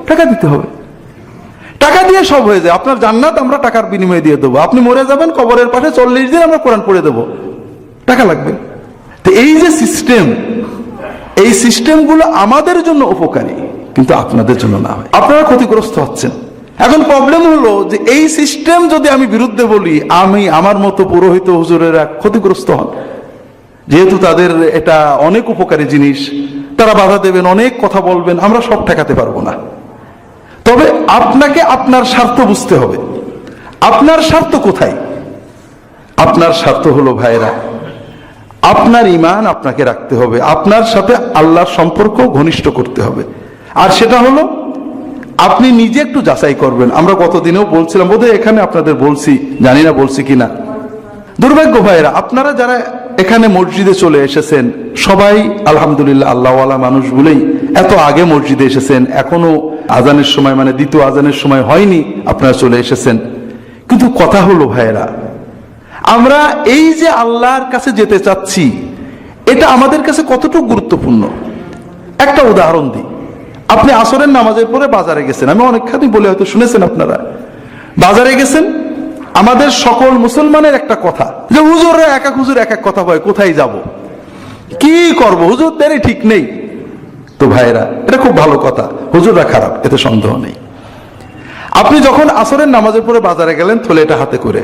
টাকা দিতে হবে। টাকা দিয়ে সব হয়ে যায়। আপনার জান্নাত আমরা টাকার বিনিময়ে দিয়ে দেবো। আপনি মরে যাবেন, কবরের পাশে 40 দিন আমরা কোরআন পড়ে দেবো, টাকা লাগবে। তো এই যে সিস্টেম, এই সিস্টেমগুলো আমাদের জন্য উপকারী, কিন্তু আপনাদের জন্য না হয়, আপনারা ক্ষতিগ্রস্ত হচ্ছেন। এখন প্রবলেম হলো যে এই সিস্টেম যদি আমি বিরুদ্ধে বলি, আমি আমার মতো পুরোহিত হুজুরেরা ক্ষতিগ্রস্ত হন, যেহেতু তাদের এটা অনেক উপকারী জিনিস। তারা বাধা দেবেন, অনেক কথা বলবেন, আমরা সব ঠেকাতে পারবো না। তবে আপনাকে আপনার স্বার্থ বুঝতে হবে। আপনার স্বার্থ কোথায়? আপনার স্বার্থ হলো ভাইরা, আপনার ঈমান আপনাকে রাখতে হবে, আপনার সাথে আল্লাহর সম্পর্ক ঘনিষ্ঠ করতে হবে। আর সেটা হলো আপনি নিজে একটু যাচাই করবেন। আমরা গতদিনেও বলছিলাম, বোধহয় এখানে আপনাদের বলছি, জানি না বলছি কিনা। দুর্ভাগ্য ভাইয়েরা, আপনারা যারা এখানে মসজিদে চলে এসেছেন সবাই আলহামদুলিল্লাহ আল্লাহওয়ালা মানুষ বলেই এত আগে মসজিদে এসেছেন, এখনো আজানের সময় মানে দ্বিতীয় আজানের সময় হয়নি আপনারা চলে এসেছেন। কিন্তু কথা হলো ভাইয়েরা, আমরা এই যে আল্লাহর কাছে যেতে চাচ্ছি এটা আমাদের কাছে কতটুকু গুরুত্বপূর্ণ। একটা উদাহরণ দিই। আপনি আসরের নামাজের পরে বাজারে গেছেন, আমি অনেকখানি বলে হয়তো শুনেছেন আপনারা। বাজারে গেছেন, আমাদের সকল মুসলমানের একটা কথা যে হুজুররা এক এক হুজুর এক এক কথা বলে, কোথায় যাব, কি করব, হুজুরদেরই ঠিক নেই। তো ভাইরা, এটা খুব ভালো কথা, হুজুররা খারাপ, এতে সন্দেহ নেই। আপনি যখন আসরের নামাজের পরে বাজারে গেলেন থলেটা হাতে করে,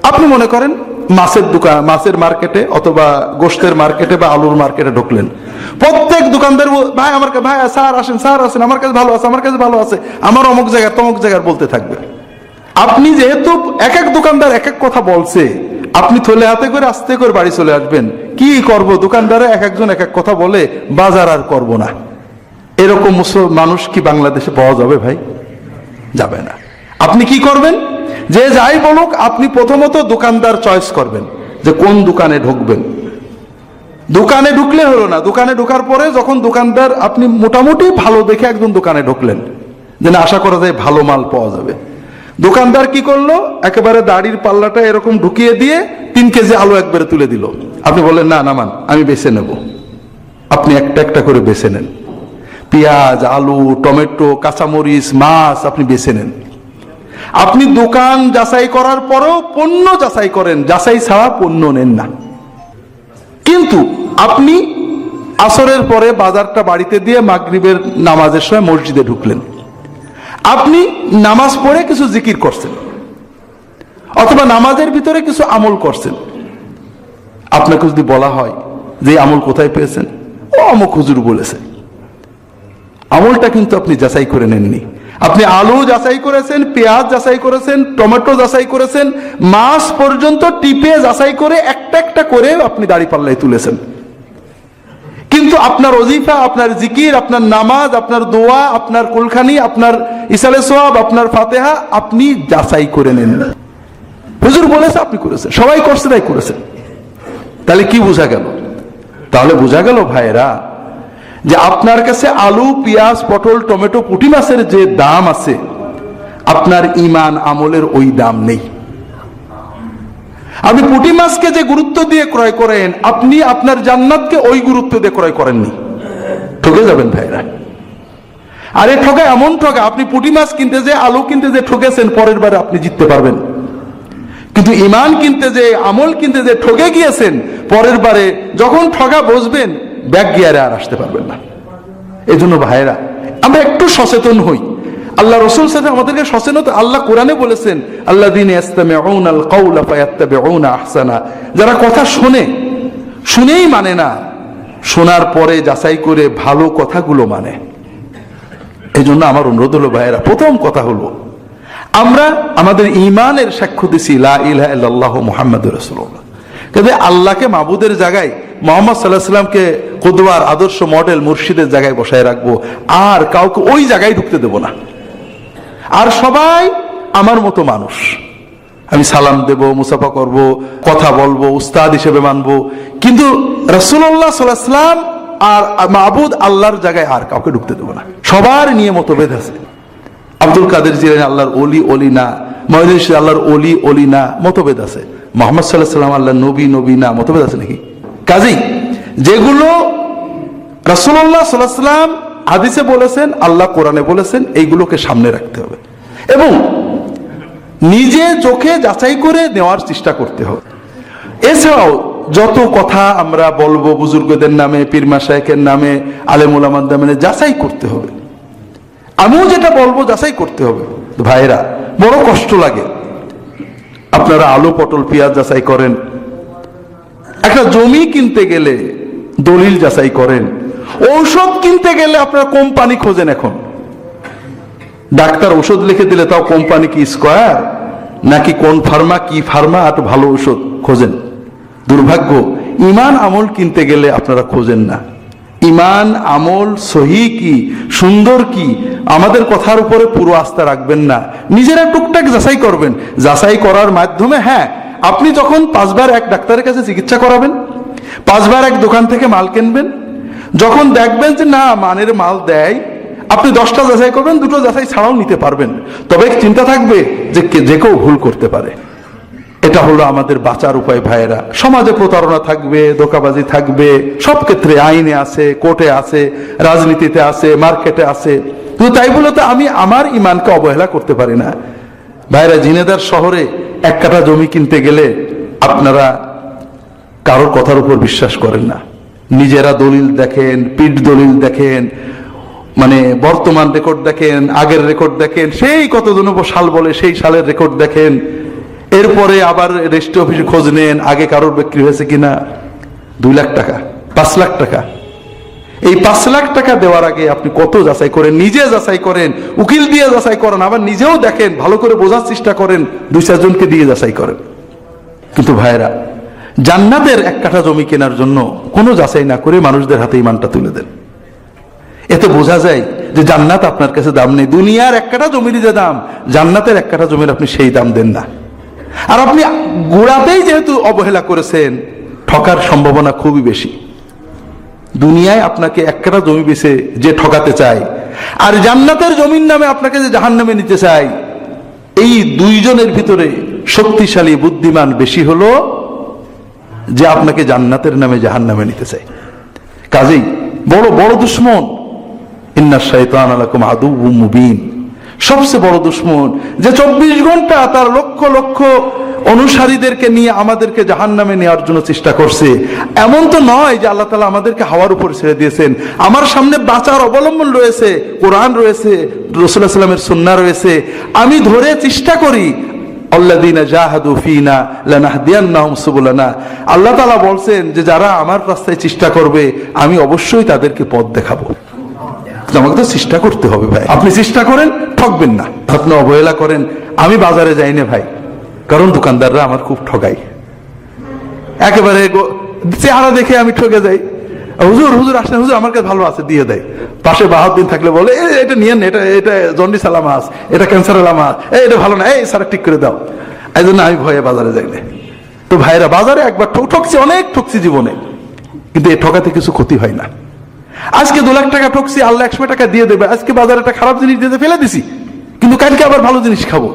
আপনি মনে করেন মাছের দোকান, মাছের মার্কেটে অথবা গোশতের মার্কেটে বা আলুর মার্কেটে ঢুকলেন। প্রত্যেক দোকানদার ভাই আমার ভাই স্যার আসেন, স্যার আসেন, আমার কাছে ভালো আছে, আমার কাছে ভালো আছে, আমার অমুক জায়গায় তমুক জায়গায় বলতে থাকবে। আপনি যেহেতু এক এক দোকানদার এক এক কথা বলছে, আপনি থলে হাতে করে আস্তে করে বাড়ি চলে আসবেন। কি করব, দোকানদারে এক একজন এক এক কথা বলে, বাজার আর করব না। এরকম মানুষ কি বাংলাদেশে পাওয়া যাবে ভাই? যাবে না। আপনি কি করবেন? যে যাই বলুক, আপনি প্রথমত দোকানদার চয়েস করবেন যে কোন দোকানে ঢুকবেন। দোকানে ঢুকলে হলো না, দোকানে ঢোকার পরে যখন দোকানদার, আপনি মোটামুটি ভালো দেখে একদম দোকানে ঢুকলেন যে না, আশা করা যায় ভালো মাল পাওয়া যাবে। দোকানদার কি করলো, একেবারে দাড়ির পাল্লাটা এরকম ঢুকিয়ে দিয়ে 3 কেজি আলু একবারে তুলে দিল। আপনি বললেন না নামান, আমি বেছে নেব। আপনি একটা একটা করে বেছে নেন, পেঁয়াজ, আলু, টমেটো, কাঁচামরিচ, মাছ আপনি বেছে নেন। আপনি দোকান যাচাই করার পরেও পণ্য যাচাই করেন, যাচাই ছাড়া পণ্য নেন না। কিন্তু আপনি আসরের পরে বাজারটা বাড়িতে দিয়ে মাগরিবের নামাজের সময় মসজিদে ঢুকলেন। আপনি নামাজ পড়ে কিছু জিকির করছেন অথবা নামাজের ভিতরে কিছু আমল করছেন। আপনাকে যদি বলা হয় যে আমল কোথায় পেয়েছেন, ও অমুক হুজুর বলেছে, আমলটা কিন্তু আপনি যাচাই করে নেননি। আপনি আলু যাচাই করেছেন, পেঁয়াজ যাচাই করেছেন, টমেটো যাচাই করেছেন, মাছ পর্যন্ত টিপে যাচাই করে একটা একটা করে আপনি দাঁড়িপাল্লায় তুলেছেন। কিন্তু আপনার ওজিফা, আপনার জিকির, আপনার নামাজ, আপনার দোয়া, আপনার কুলখানি, আপনার ইসালে সোয়াব, আপনার ফাতেহা আপনি যাচাই করে নেন। হুজুর বলেছে আপনি করেছেন, সবাই করছে তাই করেছেন। তাহলে কি বোঝা গেল? তাহলে বোঝা গেল ভাইরা যে আপনার কাছে আলু, পেঁয়াজ, পটল, টমেটো, পুঁটি মাছের যে দাম আছে, আপনার ঈমান আমলের ওই দাম নেই। আপনি পুঁটি মাছকে যে গুরুত্ব দিয়ে ক্রয় করেন, আপনি আপনার জান্নাতকে ওই গুরুত্ব দিয়ে ক্রয় করেননি। ঠকে যাবেন ভাইরা। আরে ঠকা এমন ঠকা, আপনি পুঁটি মাছ কিনতে যে, আলু কিনতে যে ঠকেছেন, পরের বারে আপনি জিততে পারবেন। কিন্তু ঈমান কিনতে যে, আমল কিনতে যে ঠকে গিয়েছেন, পরের বারে যখন ঠকা বসবেন ব্যাক গিয়ারে আর আসতে পারবেন না। এই জন্য ভাইরা আমরা একটু সচেতন হই। আল্লাহ রসুল সাথে আমাদেরকে সচেতন, আল্লাহ কোরআনে বলেছেন আল্লাযীনা ইসতামিউনাল কাওলা ফায়াত্তাবিউনা আহসানা, যারা কথা শোনে, শুনেই মানে না, শোনার পরে যাচাই করে ভালো কথাগুলো মানে। এই জন্য আমার অনুরোধ হলো ভাইয়েরা, প্রথম কথা হলো আমরা আমাদের ঈমানের সাক্ষ্য দিছি লা ইলাহা ইল্লাল্লাহু মুহাম্মাদুর রাসূলুল্লাহ। কিন্তু আল্লাহকে মাবুদের জায়গায়, মুহাম্মদ সাল্লাল্লাহু আলাইহি সাল্লামকে কুদওয়ার, আদর্শ, মডেল, মুর্শিদের জায়গায় বসায় রাখবো, আর কাউকে ওই জায়গায় ঢুকতে দেব না। আর সবাই আমার মতো মানুষ, আমি সালাম দেব, মুসাফা করব, কথা বলবো, উস্তাদ হিসেবে মানবো, কিন্তু রাসূলুল্লাহ সাল্লাল্লাহু আলাইহি ওয়াসাল্লাম আর মাবুদ আল্লাহর জায়গায় আর কাউকে ঢুকতে দেব না। সবার নিয়ে মতভেদ আছে। আব্দুল কাদের জিলানী আল্লাহর ওলি, ওলি না। মঈনুদ্দিন চিশতি আল্লাহর ওলি, ওলি না, মতভেদ আছে। মুহাম্মদ সাল্লাল্লাহু আলাইহি ওয়াসাল্লাম আল্লাহর নবী, নবী না, মতভেদ আছে নাকি? কাজেই যেগুলো রাসূলুল্লাহ সাল্লাল্লাহু আলাইহি ওয়াসাল্লাম হাদিসে বলেছেন, আল্লাহ কোরআনে বলেছেন, এইগুলোকে সামনে রাখতে হবে এবং নিজে চোখে যাচাই করে নেওয়ার চেষ্টা করতে হবে। এছাড়াও যত কথা আমরা বলবো বুজুর্গদের নামে, পীর মাশায়েখের নামে, আলেম ওলামাদের নামে, যাচাই করতে হবে। আমিও যেটা বলবো যাচাই করতে হবে। ভাইরা বড় কষ্ট লাগে, আপনারা আলু, পটল, পেঁয়াজ যাচাই করেন, একটা জমি কিনতে গেলে দলিল যাচাই করেন, ঔষধ কিনতে গেলে আপনারা কোম্পানি খোঁজেন। এখন ডাক্তার ওষুধ লিখে দিলে তাও কোম্পানি কি স্কয়ার নাকি কোন ফার্মা, কি ফার্মা, একটু ভালো ঔষধ খোঁজেন। দুর্ভাগ্য, ইমান আমল কিনতে গেলে আপনারা খোঁজেন না ইমান আমল সহি কি সুন্দর কি, আমাদের কথার উপরে পুরো আস্থা রাখবেন না, নিজেরা টুকটাক যাচাই করবেন। যাচাই করার মাধ্যমে হ্যাঁ, আপনি যখন 5 বার এক ডাক্তারের কাছে চিকিৎসা করাবেন, 5 বার এক দোকান থেকে মাল কিনবেন, যখন দেখবেন যে না মানের মাল দেয়, আপনি 10টা যাচাই করবেন, 2টো যাচাই ছাড়াও নিতে পারবেন। তবে চিন্তা থাকবে যে যে কেউ ভুল করতে পারে। এটা হলো আমাদের বাঁচার উপায় ভাইয়েরা। সমাজে প্রতারণা থাকবে, ধোঁকাবাজি থাকবে, সব ক্ষেত্রে আইনে আছে, কোর্টে আছে, রাজনীতিতে আছে, মার্কেটে আছে। কিন্তু তাই বলে তো আমি আমার ইমানকে অবহেলা করতে পারি না। ভাইয়েরা, ঝিনেদার শহরে 1 কাঠা জমি কিনতে গেলে আপনারা কারোর কথার উপর বিশ্বাস করেন না, নিজেরা দলিল দেখেন, পিঠ দলিল দেখেন, মানে বর্তমান রেকর্ড দেখেন, আগের রেকর্ড দেখেন, সেই কত সাল বলে সেই সালের রেকর্ড দেখেন। এরপরে আবার রেজিস্ট্রি অফিসে খোঁজ নেন আগে কারোর বিক্রি হয়েছে কিনা। 2 লাখ টাকা, 5 লাখ টাকা, এই 5 লাখ টাকা দেওয়ার আগে আপনি কত যাচাই করেন, নিজে যাচাই করেন, উকিল দিয়ে যাচাই করেন, আবার নিজেও দেখেন, ভালো করে বোঝার চেষ্টা করেন, 2-4 জনকে দিয়ে যাচাই করেন। কিন্তু ভাইরা, জান্নাতের 1 কাঠা জমি কেনার জন্য কোনো যাচাই না করে মানুষদের হাতে ইমানটা তুলে দেন। এতে বোঝা যায় যে জান্নাত আপনার কাছে দাম নেই। দুনিয়ার 1 কাঠা জমির যে দাম, জান্নাতের 1 কাঠা জমির আপনি সেই দাম দেন না। আর আপনি গোড়াতেই যেহেতু অবহেলা করেছেন, ঠকার সম্ভাবনা খুবই বেশি। দুনিয়ায় আপনাকে 1 কাঠা জমি বেচে যে ঠকাতে চায়, আর জান্নাতের জমির নামে আপনাকে যে জাহান্নামে নিতে চায়, এই 2 জনের ভিতরে শক্তিশালী বুদ্ধিমান বেশি হলো যে আপনাকে জান্নাতের নামে জাহান্নামে নিতে চায়। কাজেই বড় বড় দুশমন, ইন্নাশ শাইতানা লাকুম আদুউম মুবিন, সবচেয়ে বড় দুশমন যে 24 ঘন্টা তার লক্ষ লক্ষ অনুসারীদেরকে নিয়ে আমাদেরকে জাহান্নামে নেওয়ার জন্য চেষ্টা করছে। এমন তো নয় যে আল্লাহ তাআলা আমাদেরকে হাওয়ার উপর ছেড়ে দিয়েছেন। আমার সামনে বাঁচার অবলম্বন রয়েছে, কোরআন রয়েছে, রাসূলুল্লাহ সাল্লাল্লাহু আলাইহি ওয়াসাল্লামের সুন্নাহ রয়েছে। আমি ধরে চেষ্টা করি, আল্লাযীনা জাহাদু ফীনা লানাহদিয়ান্নাহুম সুবুলানা। আল্লাহ তাআলা বলছেন যে যারা আমার রাস্তায় চেষ্টা করবে, আমি অবশ্যই তাদেরকে পথ দেখাবো। আমাকে তো চেষ্টা করতে হবে ভাই। আপনি চেষ্টা করেন, ঠকবেন না। আপনি অবহেলা করেন, আমি বাজারে যাই না ভাই, কারণ দোকানদাররা আমার খুব ঠকায়। একেবারে চেহারা দেখে আমি ঠকে যাই। হুজুর হুজুর আসেন, হুজুর আমার কাছে ভালো আছে, দিয়ে দেয়। পাশে 72 দিন থাকলে বলে এটা নিয়েন, এটা জন্ডিস আলা মাছ, এটা ক্যান্সার আলা মাছ, এটা ভালো না, এই স্যার ঠিক করে দাও। এই জন্য আমি ভয়ে বাজারে যাই না। তো ভাইরা, বাজারে একবার ঠকছি, অনেক ঠকছি জীবনে, কিন্তু এই ঠকাতে কিছু ক্ষতি হয় না। আজকে 2 লাখ টাকা ঠকছি, আল্লাহ 100 টাকা দিয়ে দেবে। আজকে বাজারে একটা খারাপ জিনিস দিয়ে ফেলে দিছি, কিন্তু কালকে আবার ভালো জিনিস খাবো।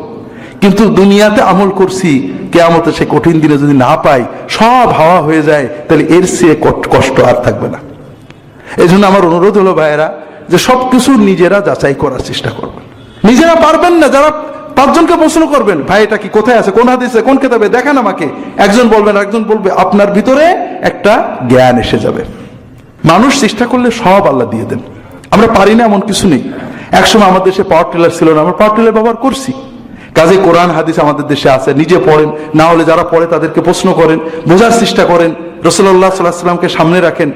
কিন্তু দুনিয়াতে আমল করছি, কিয়ামতে সে কঠিন দিনে যদি না পাই, সব হাওয়া হয়ে যায়, তাহলে এর চেয়ে কষ্ট আর থাকবে না। এই জন্য আমার অনুরোধ হলো ভাইয়েরা, যে সবকিছু নিজেরা যাচাই করার চেষ্টা করবেন। নিজেরা পারবেন না, যারা 5 জনকে প্রশ্ন করবেন, ভাই এটা কি, কোথায় আছে, কোন হাদিসে, কোন কিতাবে দেখান আমাকে। একজন বলবেন, একজন বলবে, আপনার ভিতরে একটা জ্ঞান এসে যাবে। মানুষ চেষ্টা করলে সব আল্লাহ দিয়ে দেন। আমরা পারি না এমন কিছু নেই। একসময় আমাদের দেশে পাওয়ার টিলার ছিল না, আমরা পাওয়ার টিলার ব্যবহার করছি। কাজে কোরআন হাদিস আমাদের দেশে আছে, নিজে পড়েন, না হলে যারা পড়ে তাদেরকে প্রশ্ন করেন, বোঝার চেষ্টা করেন, রাসূলুল্লাহ সাল্লাল্লাহু আলাইহি ওয়াসাল্লামকে সামনে রাখেন।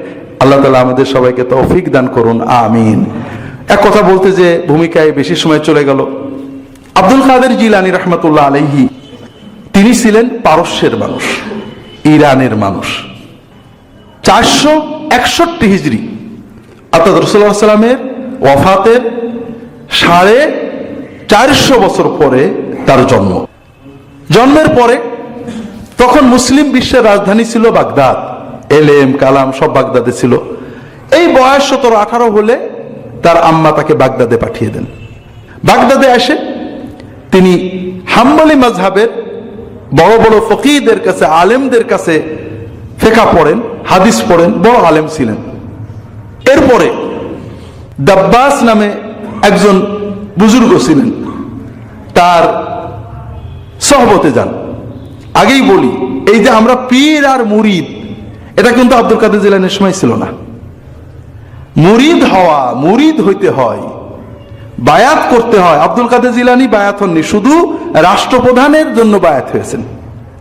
আল্লাহ তাআলা আমাদের সবাইকে তৌফিক দান করুন, আমিন। এক কথা বলতে যে ভূমিকায় বেশি সময় চলে গেল। আব্দুল কাদের জিলানী রাহমাতুল্লাহ আলাইহি, তিনি ছিলেন পারস্যের মানুষ, ইরানের মানুষ। 461 হিজরি, অর্থাৎ রাসূলুল্লাহ সাল্লাল্লাহু আলাইহি ওয়াসাল্লামের ওয়াফাতের 450 বছর পরে তার জন্ম। জন্মের পরে তখন মুসলিম বিশ্বের রাজধানী ছিল বাগদাদ, এলেম কালাম সব বাগদাদে ছিল। এই বয়স 17-18 হলে তার আম্মা তাকে বাগদাদে পাঠিয়ে দেন। বাগদাদে এসে তিনি হাম্বলি মাযহাবের বড় বড় ফকিহদের কাছে, আলেমদের কাছে ফিকহ পড়েন, হাদিস পড়েন, বড় আলেম ছিলেন। এরপরে দাব্বাস নামে একজন বুজুর্গ ছিলেন, তার সহবতে যান। আগেই বলি, এই যে আমরা পীর আর মুরিদ, এটা কিন্তু আব্দুল কাদের জিলানীর সময় ছিল না। মুরিদ হওয়া, মুরিদ হইতে হয়, বায়াত করতে হয়। আব্দুল কাদের জিলানী বায়াত হননি, শুধু রাষ্ট্রপ্রধানের জন্য বায়াত হয়েছেন।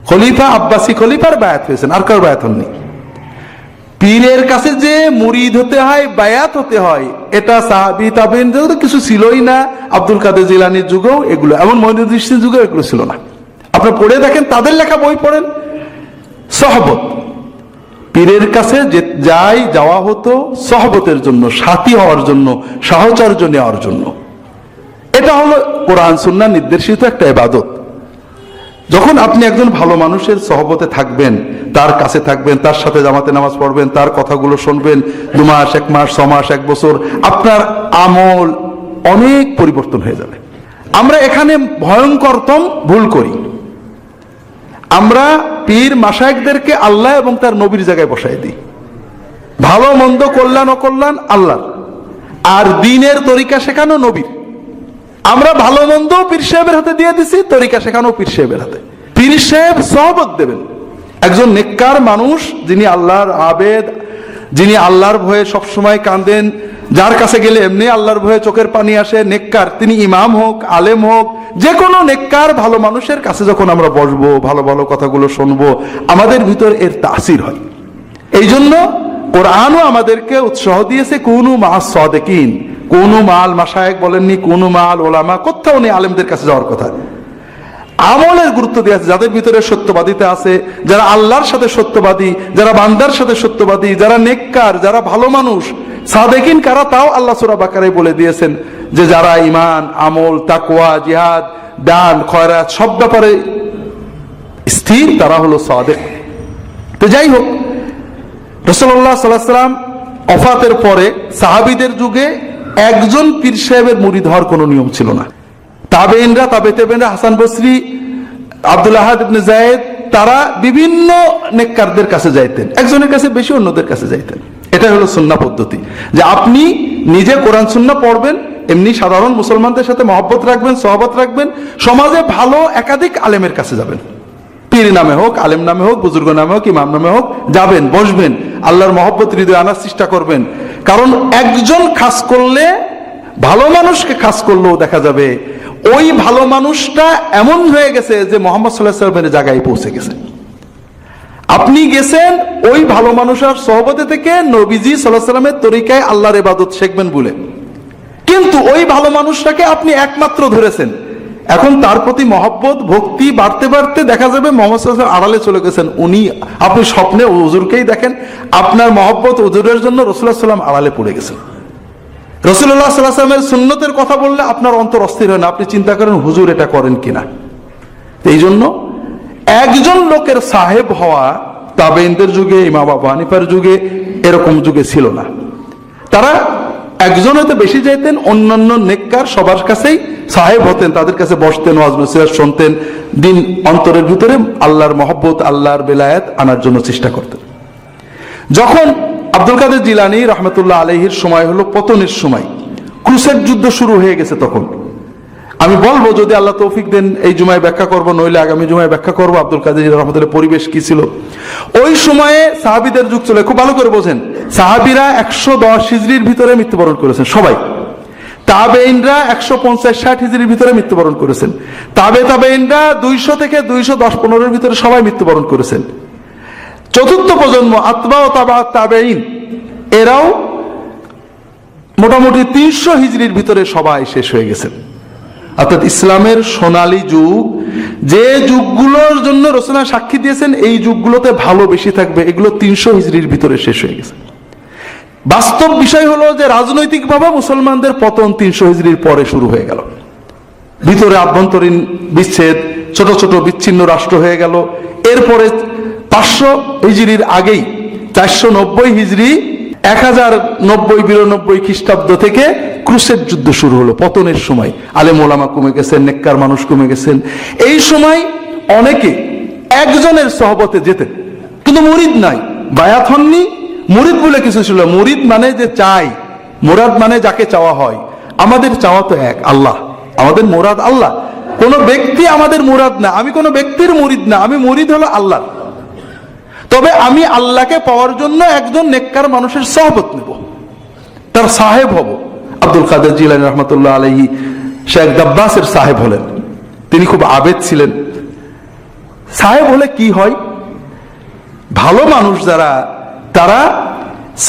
খলিফা, আব্বাসী খলিফার বায়াত হয়েছেন, আর কারোর বায়াত হননি। পীরের কাছে যে মুরিদ হতে হয়, বায়াত হতে হয়, এটা সাহাবী তাবেঈন যুগে কিছু ছিলই না। আব্দুল কাদের জিলানীর যুগেও এগুলো, এমন মঈনুদ্দিন চিশতির যুগেও এগুলো ছিল না। আপনি পড়ে দেখেন, তাদের লেখা বই পড়েন, সহবত পীরের কাছে যাওয়া হতো সহবতের জন্য, সাথী হওয়ার জন্য, সাহচর্য নেওয়ার জন্য। এটা হলো কোরআন সুন্নাহ নির্দেশিত একটা ইবাদত। যখন আপনি একজন ভালো মানুষের সহবতে থাকবেন, তার কাছে থাকবেন, তার সাথে জামাতে নামাজ পড়বেন, তার কথাগুলো শুনবেন, 2 মাস, 1 মাস, 6 মাস, 1 বছর, আপনার আমল অনেক পরিবর্তন হয়ে যাবে। আমরা এখানে ভয়ঙ্করতম ভুল করি। আমরা পীর মাশায়েখদেরকে আল্লাহ এবং তার নবীর জায়গায় বসাই দিই। ভালো মন্দ, কল্যাণ অকল্যাণ আল্লাহর, আর দ্বীনের তরিকা শেখানো নবীর। আমরা ভালো মন্দ পীর সাহেবের হাতে দিয়ে দিছি, তরিকা শেখানো পীর সাহেবের হাতে। পীর সাহেব সহবত দেবেন একজন নেককার মানুষ, যিনি আল্লাহর আবেদ, যিনি আল্লাহর ভয়ে সবসময় কাঁদেন, যার কাছে গেলে এমনি আল্লাহর ভয়ে চোখের পানি আসে, নেককার, তিনি ইমাম হোক, আলেম হোক, যে কোনো নেককার ভালো মানুষের কাছে যখন আমরা বসবো, ভালো ভালো কথাগুলো শুনবো, আমাদের ভিতর এর তাসির হয়। এই জন্য কোরআনও আমাদেরকে উৎসাহ দিয়েছে, কুনু মা'আস সাদিকিন, কুনু মা'আল মাশায়েখ বলেননি, কুনু মা'আল উলামা, কোথাও নেই আলেমদের কাছে যাওয়ার কথা। আমলের গুরুত্ব দিয়েছে, যাদের ভিতরে সত্যবাদিতা আছে, যারা আল্লাহর সাথে সত্যবাদী, যারা বান্দার সাথে সত্যবাদী, যারা নেককার, যারা ভালো মানুষ, সাদেকিন কারা তাও আল্লাহ সূরা বাকারায় বলে দিয়েছেন যে যারা ঈমান, আমল, তাকওয়া, জিহাদ, দান, খয়রাত সব ব্যাপারে স্থির, তারা হলো সাদেক। তো যাই হোক, রাসূলুল্লাহ সাল্লাল্লাহু আলাইহি ওয়াসাল্লাম ওফাতের পরে সাহাবীদের যুগে একজন পীর সাহেবের মুরিদ হওয়ার কোনো নিয়ম ছিল না। তাবেঈনরা, তাবেঈনরা, হাসান বসরি, আব্দুল আহাদ ইবনে যায়েদ, তারা বিভিন্ন নেককারদের কাছে যাইতেন, একজনের কাছে বেশি, অন্যদের কাছে যাইতেন। এটা হলো সুন্নাহ পদ্ধতি, যে আপনি নিজে কোরআন সুন্নাহ পড়বেন, এমনি সাধারণ মুসলমানদের সাথে মহব্বত রাখবেন, সহবত রাখবেন, সমাজে ভালো একাধিক আলেমের কাছে যাবেন, পীর নামে হোক, আলেম নামে হোক, বুজুর্গ নামে হোক, ইমাম নামে হোক, যাবেন, বসবেন, আল্লাহর মহব্বত হৃদয়ে আনার চেষ্টা করবেন। কারণ একজন খাস করলে, ভালো মানুষকে খাস করলেও দেখা যাবে ওই ভালো মানুষটা এমন হয়ে গেছে যে মুহাম্মদ সাল্লাল্লাহু আলাইহি ওয়াসাল্লামের জায়গায় পৌঁছে গেছে। আপনি গেছেন ওই ভালো মানুষের সহবতে থেকে নবীজি সাল্লাল্লাহু আলাইহি ওয়াসাল্লামের তরিকায় আল্লাহর ইবাদত শিখবেন বলে, কিন্তু ওই ভালো মানুষটাকে আপনি একমাত্র ধরেছেন। এখন তার প্রতি মহব্বত, ভক্তি বাড়তে বাড়তে দেখা যাবে মুহাম্মদ সাল্লাল্লাহু আলাইহি ওয়াসাল্লাম আড়ালে চলে গেছেন। উনি, আপনি স্বপ্নে হুজুরকেই দেখেন, আপনার মহব্বত হুজুরের জন্য রাসূলুল্লাহ সাল্লাল্লাহু আলাইহি ওয়াসাল্লাম আড়ালে পড়ে গেছেন। রাসূলুল্লাহ সাল্লাল্লাহু আলাইহি ওয়াসাল্লামের সুন্নতের কথা বললে আপনার অন্তর অস্থির হয় না, আপনি চিন্তা করেন হুজুর এটা করেন কিনা। এই জন্য একজন লোকের সাহেব হওয়া তাবেঈনদের যুগে, ইমাম আবু হানিফার যুগে, এরকম যুগে ছিল না। তারা একজন হতে বেশি যাইতেন, অন্যান্য নেককার সবার কাছেই সাহেব হতেন, তাদের কাছে বসতেন, ওয়াজ নসিহত শুনতেন, দিন অন্তরের ভিতরে আল্লাহর মহব্বত, আল্লাহর বেলায়েত আনার জন্য চেষ্টা করতেন। যখন আব্দুল কাদের জিলানী রাহমাতুল্লাহ আলাইহির সময় হলো পতনের সময়, ক্রুসেড যুদ্ধ শুরু হয়ে গেছে। তখন আমি বলবো, যদি আল্লাহ তৌফিক দেন এই জুমায় ব্যাখ্যা করবো, নইলে আগামী জুমায় ব্যাখ্যা করবো আব্দুল কাদের জিলানী রাহমাতুল্লাহ পরিবেশ কি ছিল। ওই সময়ে সাহাবীদের যুগ চলে, খুব ভালো করে বোঝেন। সাহাবীরা 110 হিজরির ভিতরে মৃত্যুবরণ করেছেন সবাই। তাবেঈনরা 150-60 হিজরির ভিতরে মৃত্যুবরণ করেছেন। তাবেঈনরা 200 থেকে 210-15 ভিতরে সবাই মৃত্যুবরণ করেছেন। চতুর্থ প্রজন্ম আতবা ও তাবেঈন, এরাও মোটামুটি 300 হিজরির ভিতরে সবাই শেষ হয়ে গেছেন। অর্থাৎ ইসলামের সোনালী যুগ, যে যুগগুলোর জন্য রাসূলুল্লাহ সাক্ষী দিয়েছেন এই যুগগুলোতে ভালো বেশি থাকবে, এগুলো 300 হিজরির ভিতরে শেষ হয়ে গেছে। বাস্তব বিষয় হলো যে রাজনৈতিকভাবে মুসলমানদের পতন 300 হিজরির পরে শুরু হয়ে গেল। ভিতরে আভ্যন্তরীণ বিচ্ছেদ, ছোট ছোট বিচ্ছিন্ন রাষ্ট্র হয়ে গেল। এরপরে 500 হিজরির আগেই 490 হিজরি 1090-92 খ্রিস্টাব্দ থেকে ক্রুসেড যুদ্ধ শুরু হলো। পতনের সময় আলেম ওলামা কমে গেছেন, নেককার মানুষ কমে গেছেন। এই সময় অনেকে একজনের সহবতে যেতেন, কিন্তু মুরিদ নাই, বায়াত হননি। মুরিদ বলে কিছু ছিল। মুরিদ মানে যে চাই, মুরাদ মানে যাকে চাওয়া হয়। আমাদের চাওয়া তো এক, আল্লাহ। আমাদের মুরাদ আল্লাহ, কোন ব্যক্তি আমাদের মুরাদ না। আমি কোন ব্যক্তির মুরিদ না, আমি মুরিদ হলো আল্লাহ। তবে আমি আল্লাহকে পাওয়ার জন্য একজন নেককার মানুষের সহবত নেব, তার সাহেব হব। আব্দুল কাদের জিলানী রাহমাতুল্লাহ আলাইহি শেখ দাব্বাসের সাহেব হলেন। তিনি খুব আবেদ ছিলেন। সাহেব হলে কি হয়, ভালো মানুষ যারা, তারা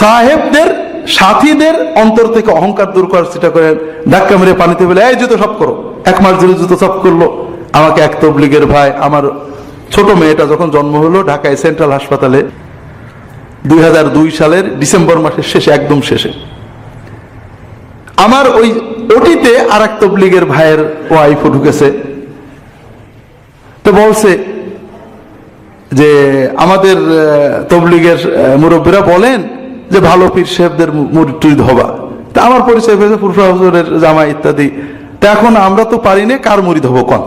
সাহেবদের সাথীদের অন্তর থেকে অহংকার দূর করার চেষ্টা করেন। ধাক্কা মেরে পানিতে ফেলে, এই জুতো সব করো। 1 মাস ধরে জুতো সব করলো। আমাকে এক তবলিগের ভাই, আমার ছোট মেয়েটা যখন জন্ম হলো ঢাকায় সেন্ট্রাল হাসপাতালে, 2002 সালের ডিসেম্বর মাসের শেষে, একদম শেষে আমার ওই ওটিতে আর এক তবলিগের ভাইয়ের ওয়াইফও ঢুকেছে। তো বলছে যে আমাদের তবলিগের মুরব্বীরা বলেন যে ভালো পীর সাহেবদের মুরিদ হবা। তা আমার পরিচয় হয়েছে ফুরফুরা হুজুরের জামা ইত্যাদি। তা এখন আমরা তো পারি না, কার মুরিদ হবো কন?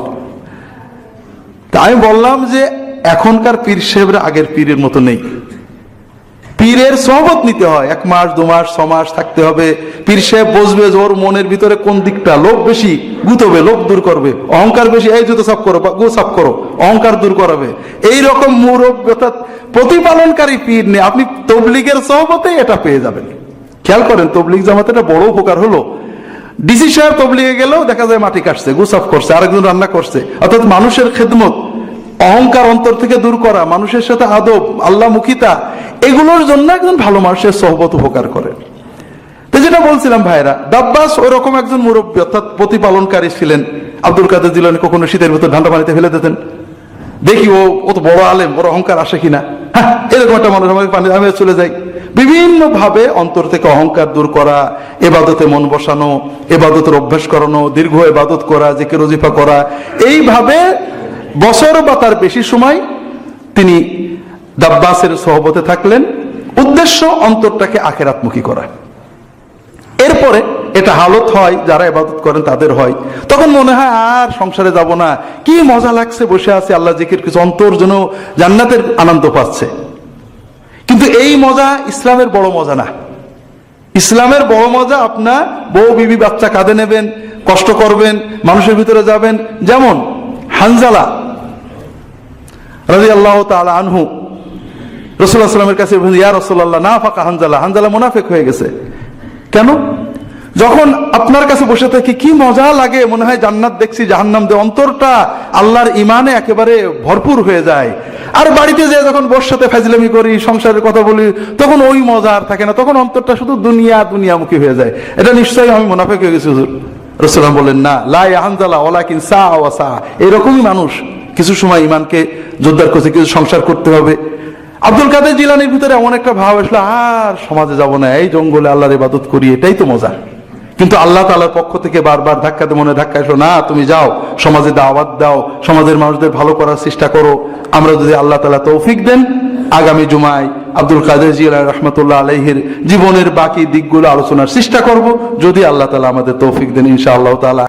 তা আমি বললাম যে এখনকার পীর সাহেবরা আগের পীরের মতো নেই। পীরের সহবত নিতে হয়, 1 মাস 2 মাস 6 মাস থাকতে হবে। পীর সাহেব বসবে, ওর মনের ভিতরে কোন দিকটা লোভ বেশি গুতবে, লোভ দূর করবে। অহংকার বেশি, এই জুতো সাফ করো, গো সাফ করো, অহংকার দূর করাবে। এইরকম মুরব্বী অর্থাৎ প্রতিপালনকারী পীর নেই। আপনি তবলিগের সহবতে এটা পেয়ে যাবেন। খেয়াল করেন, তবলিগ জামাতে একটা বড় উপকার হলো, ডিসি সাহেব তবলিগে গেলেও দেখা যায় মাটি কাটছে, গুসাফ করছে, আরেকজন রান্না করছে। অর্থাৎ মানুষের খেদমত, অহংকার অন্তর থেকে দূর করা, মানুষের সাথে আদব, আল্লাহমুখিতা, এগুলোর জন্য একজন ভালো মানুষের সহবত উপকার করে। তো যেটা বলছিলাম ভাইরা, দাব্বাস ওই রকম একজন মুরব্বী অর্থাৎ প্রতিপালনকারী ছিলেন। আব্দুল কাদের জিলানী কখনো শীতের ভিতর ঠান্ডা পানিতে ফেলে দিতেন, দেখি ও তো বড় আলেম, বড় অহংকার আসে কিনা। হ্যাঁ, এরকম একটা মানুষ আমাকে পানি আমি চলে যাই। বিভিন্ন ভাবে অন্তর থেকে অহংকার দূর করা, এবাদতে মন বসানো, এবাদতের অভ্যাস করানো, দীর্ঘ এবাদত করা, জিকির ওজিফা করা, এইভাবে বছর বা তার বেশি সময় তিনি দাব্বাসের সহবতে থাকলেন। উদ্দেশ্য অন্তরটাকে আখিরাতমুখী করা। এরপরে এটা হালত হয়, যারা ইবাদত করেন তাদের হয়, তখন মনে হয় আর সংসারে যাব না, কি মজা লাগছে, বসে আছে আল্লাহ জিকির কিছু, অন্তর যেন জান্নাতের আনন্দ পাচ্ছে। কিন্তু এই মজা ইসলামের বড় মজা না। ইসলামের বড় মজা আপনার বউ বিবি বাচ্চা কাঁধে নেবেন, কষ্ট করবেন, মানুষের ভিতরে যাবেন। যেমন হানজালা রাদিয়াল্লাহু তাআলা আনহু রাসূলুল্লাহ সাল্লাল্লাহু আলাইহি ওয়াসাল্লামের কাছে বলেন, ইয়া রাসূলুল্লাহ, নাফাকা হানজালা, হানজালা মুনাফিক হয়ে গেছে। কেন? যখন আপনার কাছে বসে থাকি কি মজা লাগে, মনে হয় জান্নাত দেখছি, জাহান্নাম দে, অন্তরটা আল্লাহর ইমানে একেবারে ভরপুর হয়ে যায়। আর বাড়িতে যেয়ে যখন বউর সাথে ফাজলামি করি, সংসারের কথা বলি, তখন ওই মজা আর থাকে না, তখন অন্তরটা শুধু দুনিয়ামুখী হয়ে যায়। এটা নিশ্চয়ই আমি মুনাফিক হয়ে গেছি হুজুর। রাসূলুল্লাহ বললেন, না, লা ইয়া হানজালা ওয়ালাকিন সা ওয়া সা। এরকমই মানুষ কিছু সময় ইমানকে জোরদার করছে, কিছু সংসার করতে হবে। আব্দুল কাদের জিলানীর ভিতরে এমন একটা ভাব আসলো, আর সমাজে যাব না, এই জঙ্গলে আল্লাহর ইবাদত করি, এটাই তো মজা। কিন্তু আল্লাহ তাআলার পক্ষ থেকে বারবার ধাক্কাতে মনে ধাক্কা এসো, না তুমি যাও, সমাজে দাওয়াত দাও, সমাজের মানুষদের ভালো করার চেষ্টা করো। আমরা যদি আল্লাহ তাআলা তৌফিক দেন, আগামী জুমায় আব্দুল কাদের জিলানী রাহমাতুল্লাহ আলাইহির জীবনের বাকি দিকগুলো আলোচনার চেষ্টা করব, যদি আল্লাহ তাআলা আমাদের তৌফিক দেন ইনশাআল্লাহ তাআলা।